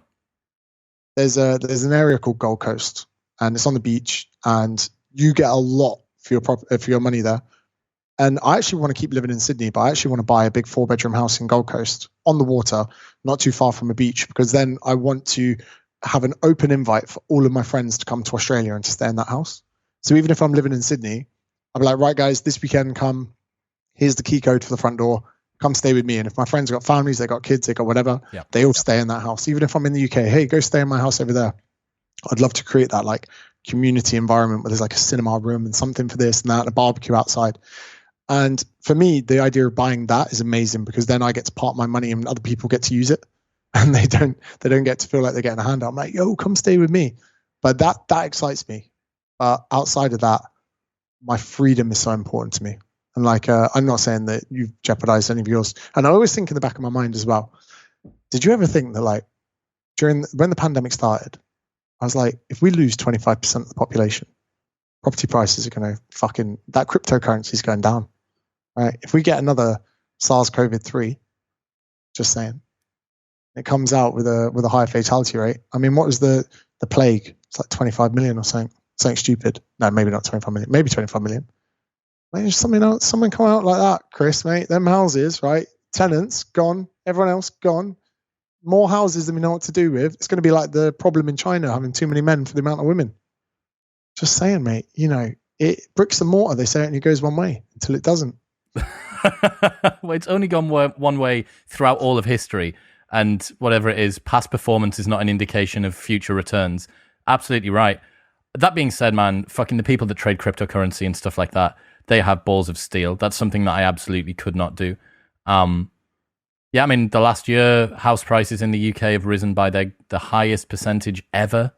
S1: There's an area called Gold Coast and it's on the beach and you get a lot for your money there. And I actually want to keep living in Sydney, but I actually want to buy a big 4-bedroom house in Gold Coast on the water, not too far from a beach, because then I want to have an open invite for all of my friends to come to Australia and to stay in that house. So even if I'm living in Sydney, I'll be like, right, guys, this weekend, come. Here's the key code for the front door. Come stay with me. And if my friends got families, they got kids, they got whatever, they all stay in that house. Even if I'm in the UK, hey, go stay in my house over there. I'd love to create that like community environment where there's like a cinema room and something for this and that, and a barbecue outside. And for me, the idea of buying that is amazing because then I get to part my money and other people get to use it, and they don't get to feel like they're getting a handout. I'm like, yo, come stay with me. But that excites me. Outside of that, my freedom is so important to me. And like, I'm not saying that you've jeopardized any of yours. And I always think in the back of my mind as well, did you ever think that like when the pandemic started, I was like, if we lose 25% of the population, property prices are going to that cryptocurrency is going down. Right? If we get another SARS-CoV-3, just saying, it comes out with a higher fatality rate. I mean, what was the plague? It's like 25 million or something stupid. No, maybe not 25 million, maybe 25 million. Maybe something come out like that, Chris, mate. Them houses, right? Tenants gone, everyone else gone. More houses than we know what to do with. It's going to be like the problem in China, having too many men for the amount of women. Just saying, mate. You know, bricks and mortar. They say it only goes one way until it doesn't.
S2: Well, it's only gone one way throughout all of history, and whatever it is, past performance is not an indication of future returns. Absolutely right. That being said, man, fucking the people that trade cryptocurrency and stuff like that, they have balls of steel. That's something that I absolutely could not do. Yeah, I mean, the last year, house prices in the UK have risen by the highest percentage ever.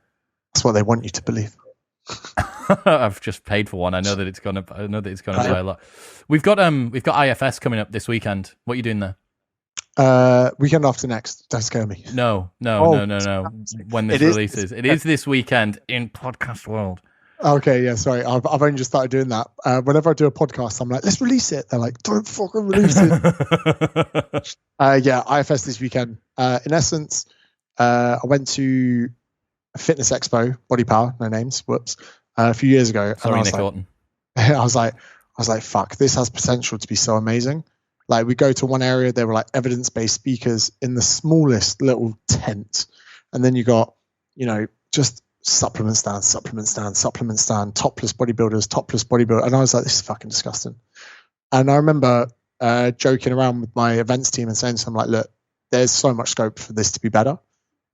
S1: That's what they want you to believe.
S2: I've just paid for one. I know that it's gonna by a lot. We've got IFS coming up this weekend. What are you doing there?
S1: Weekend after next. Don't scare me.
S2: No. When this releases, it is this weekend in podcast world.
S1: Okay, yeah, sorry. I've only just started doing that. Whenever I do a podcast, I'm like, let's release it. They're like, don't fucking release it. Yeah, IFS this weekend. In essence, I went to a fitness expo, Body Power, no names, whoops, a few years ago.
S2: Sorry,
S1: and
S2: Nick Orton.
S1: I was like, fuck, this has potential to be so amazing. Like, we go to one area, there were like evidence-based speakers in the smallest little tent. And then you got, just supplement stand, topless bodybuilder. And I was like, this is fucking disgusting. And I remember joking around with my events team and saying to them, like, look, there's so much scope for this to be better.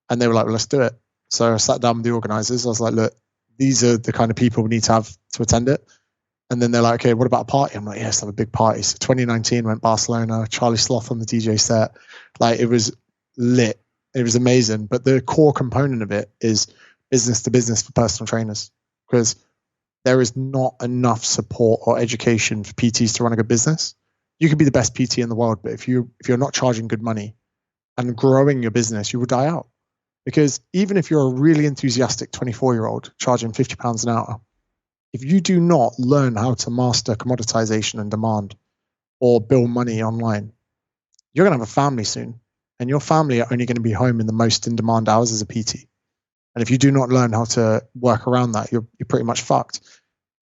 S1: And they were like, well, let's do it. So I sat down with the organizers. I was like, look, these are the kind of people we need to have to attend it. And then they're like, okay, what about a party? I'm like, yes, have a big party. So 2019 went Barcelona, Charlie Sloth on the DJ set. Like, it was lit. It was amazing. But the core component of it is business to business for personal trainers, because there is not enough support or education for PTs to run a good business. You could be the best PT in the world, but if you're not charging good money and growing your business, you will die out. Because even if you're a really enthusiastic 24-year-old charging £50 an hour, if you do not learn how to master commoditization and demand or build money online, you're going to have a family soon. And your family are only going to be home in the most in-demand hours as a PT. And if you do not learn how to work around that, you're pretty much fucked.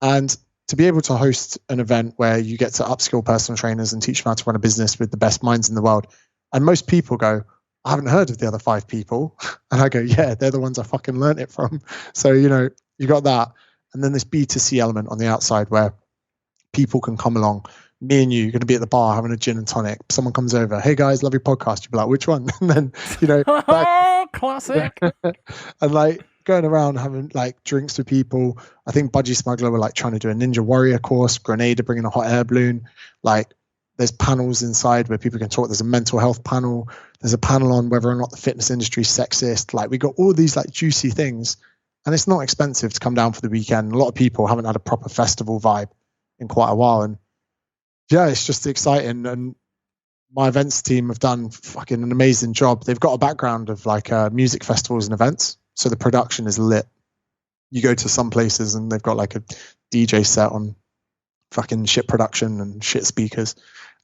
S1: And to be able to host an event where you get to upskill personal trainers and teach them how to run a business with the best minds in the world, and most people go, I haven't heard of the other 5 people. And I go, yeah, they're the ones I fucking learned it from. So, you got that. And then this B2C element on the outside where people can come along. Me and you're going to be at the bar having a gin and tonic. Someone comes over, hey guys, love your podcast. You'll be like, which one? And then,
S2: Classic.
S1: And like, going around having like drinks with people. I think Budgie Smuggler were like trying to do a Ninja Warrior course. Grenada bringing a hot air balloon. Like there's panels inside where people can talk. There's a mental health panel. There's a panel on whether or not the fitness industry is sexist. Like we got all these like juicy things, and it's not expensive to come down for the weekend. A lot of people haven't had a proper festival vibe in quite a while, and yeah, it's just exciting. And my events team have done fucking an amazing job. They've got a background of like music festivals and events, so the production is lit. You go to some places and they've got like a DJ set on fucking shit production and shit speakers.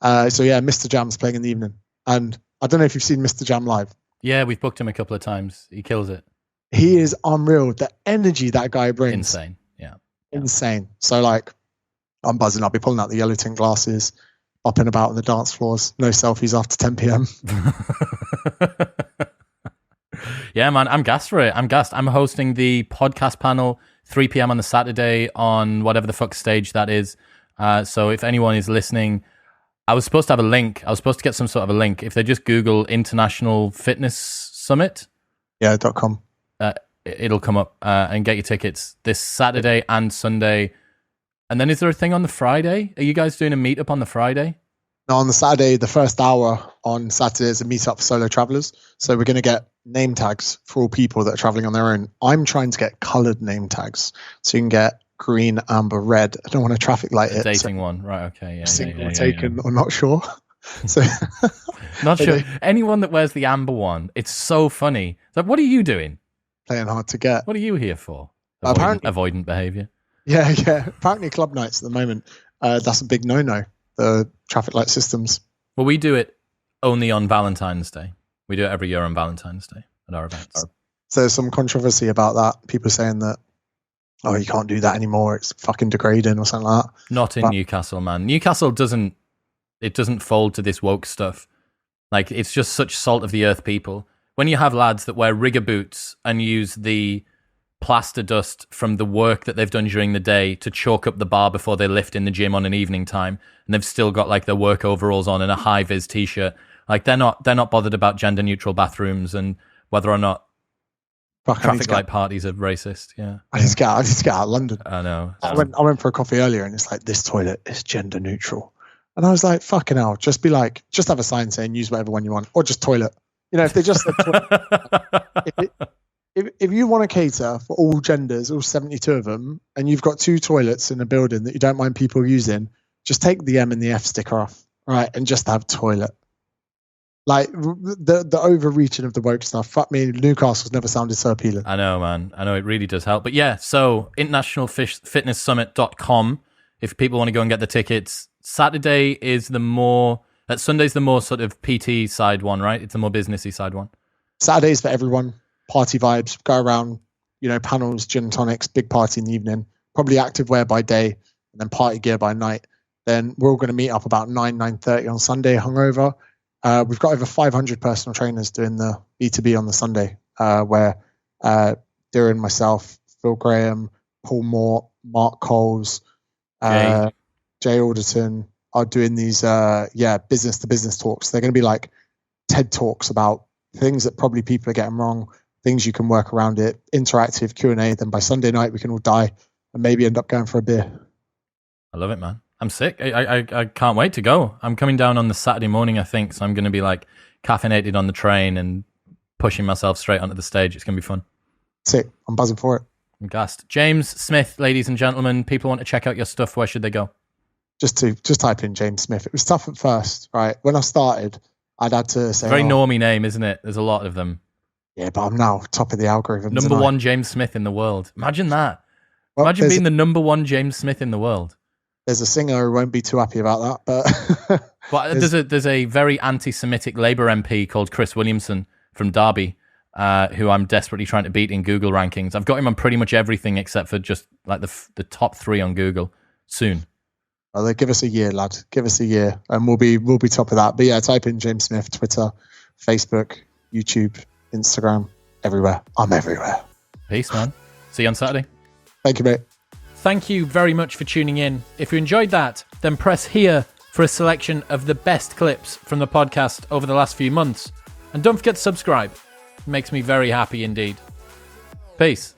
S1: So yeah, Mr. Jam's playing in the evening, and I don't know if you've seen Mr. Jam live.
S2: Yeah, we've booked him a couple of times. He kills it.
S1: He is unreal. The energy that guy brings,
S2: Insane. Yeah,
S1: insane. So like, I'm buzzing. I'll be pulling out the yellow tint glasses, bopping about on the dance floors. No selfies after 10 p.m.
S2: Yeah, man, I'm gassed for it. I'm gassed. I'm hosting the podcast panel 3 p.m. on the Saturday on whatever the fuck stage that is. So if anyone is listening, I was supposed to have a link. I was supposed to get some sort of a link. If they just Google International Fitness Summit,
S1: .com,
S2: it'll come up and get your tickets this Saturday and Sunday. And then is there a thing on the Friday? Are you guys doing a meetup on the Friday?
S1: No, on the Saturday, the first hour on Saturday is a meetup for solo travelers. So we're going to get name tags for all people that are traveling on their own. I'm trying to get colored name tags. So you can get green, amber, red. I don't want to traffic light it.
S2: Dating one. Right, okay. Yeah,
S1: single taken or not sure. So
S2: not sure. Anyone that wears the amber one, it's so funny. So what are you doing?
S1: Playing hard to get.
S2: What are you here for? Avoidant behavior.
S1: Yeah. Apparently club nights at the moment, that's a big no-no, the traffic light systems.
S2: Well, we do it only on Valentine's Day. We do it every year on Valentine's Day at our events.
S1: So there's some controversy about that. People saying that, oh, you can't do that anymore. It's fucking degrading or something like that.
S2: Not in Newcastle, man. Newcastle doesn't fold to this woke stuff. Like, it's just such salt of the earth people. When you have lads that wear rigger boots and use the plaster dust from the work that they've done during the day to chalk up the bar before they lift in the gym on an evening time, and they've still got like their work overalls on and a high vis t-shirt, like they're not bothered about gender neutral bathrooms and whether or not traffic light parties are racist. Yeah,
S1: I just get out of London.
S2: I know.
S1: I went for a coffee earlier, and it's like, this toilet is gender neutral, and I was like, fucking hell, just have a sign saying use whatever one you want, or just toilet. You know, if they just said toilet, if you want to cater for all genders, all 72 of them, and you've got 2 toilets in a building that you don't mind people using, just take the M and the F sticker off, right, and just have toilet. Like, the overreaching of the woke stuff. Fuck me, Newcastle's never sounded so appealing.
S2: I know, man. I know, it really does help. But yeah, so internationalfitnesssummit.com if people want to go and get the tickets. Sunday's the more sort of PT side one, right? It's the more businessy side one.
S1: Saturday's for everyone. Party vibes, go around, panels, gin and tonics, big party in the evening, probably activewear by day, and then party gear by night. Then we're all going to meet up about 9:30 on Sunday, hungover. We've got over 500 personal trainers doing the B2B on the Sunday, where Darren, myself, Phil Graham, Paul Moore, Mark Coles, Jay Alderton are doing these business to business talks. They're going to be like TED Talks about things that probably people are getting wrong, things you can work around it, interactive Q&A. Then by Sunday night, we can all die and maybe end up going for a beer.
S2: I love it, man. I'm sick. I can't wait to go. I'm coming down on the Saturday morning, I think. So I'm going to be like caffeinated on the train and pushing myself straight onto the stage. It's going to be fun.
S1: Sick. I'm buzzing for it.
S2: I'm gassed. James Smith, ladies and gentlemen, people want to check out your stuff. Where should they go? Just
S1: type in James Smith. It was tough at first, right? When I started, I'd had to say...
S2: Very normie name, isn't it? There's a lot of them.
S1: Yeah, but I'm now top of the algorithm.
S2: Number one James Smith in the world. Imagine that. Well, imagine being the number one James Smith in the world.
S1: There's a singer who won't be too happy about that,
S2: but there's a very anti-Semitic Labour MP called Chris Williamson from Derby, who I'm desperately trying to beat in Google rankings. I've got him on pretty much everything except for just like the top 3 on Google soon.
S1: Well, give us a year, lad. Give us a year, and we'll be top of that. But yeah, type in James Smith, Twitter, Facebook, YouTube, Instagram, everywhere. I'm everywhere.
S2: Peace, man. See you on Saturday.
S1: Thank you, mate.
S2: Thank you very much for tuning in. If you enjoyed that, then press here for a selection of the best clips from the podcast over the last few months. And don't forget to subscribe. It makes me very happy indeed. Peace.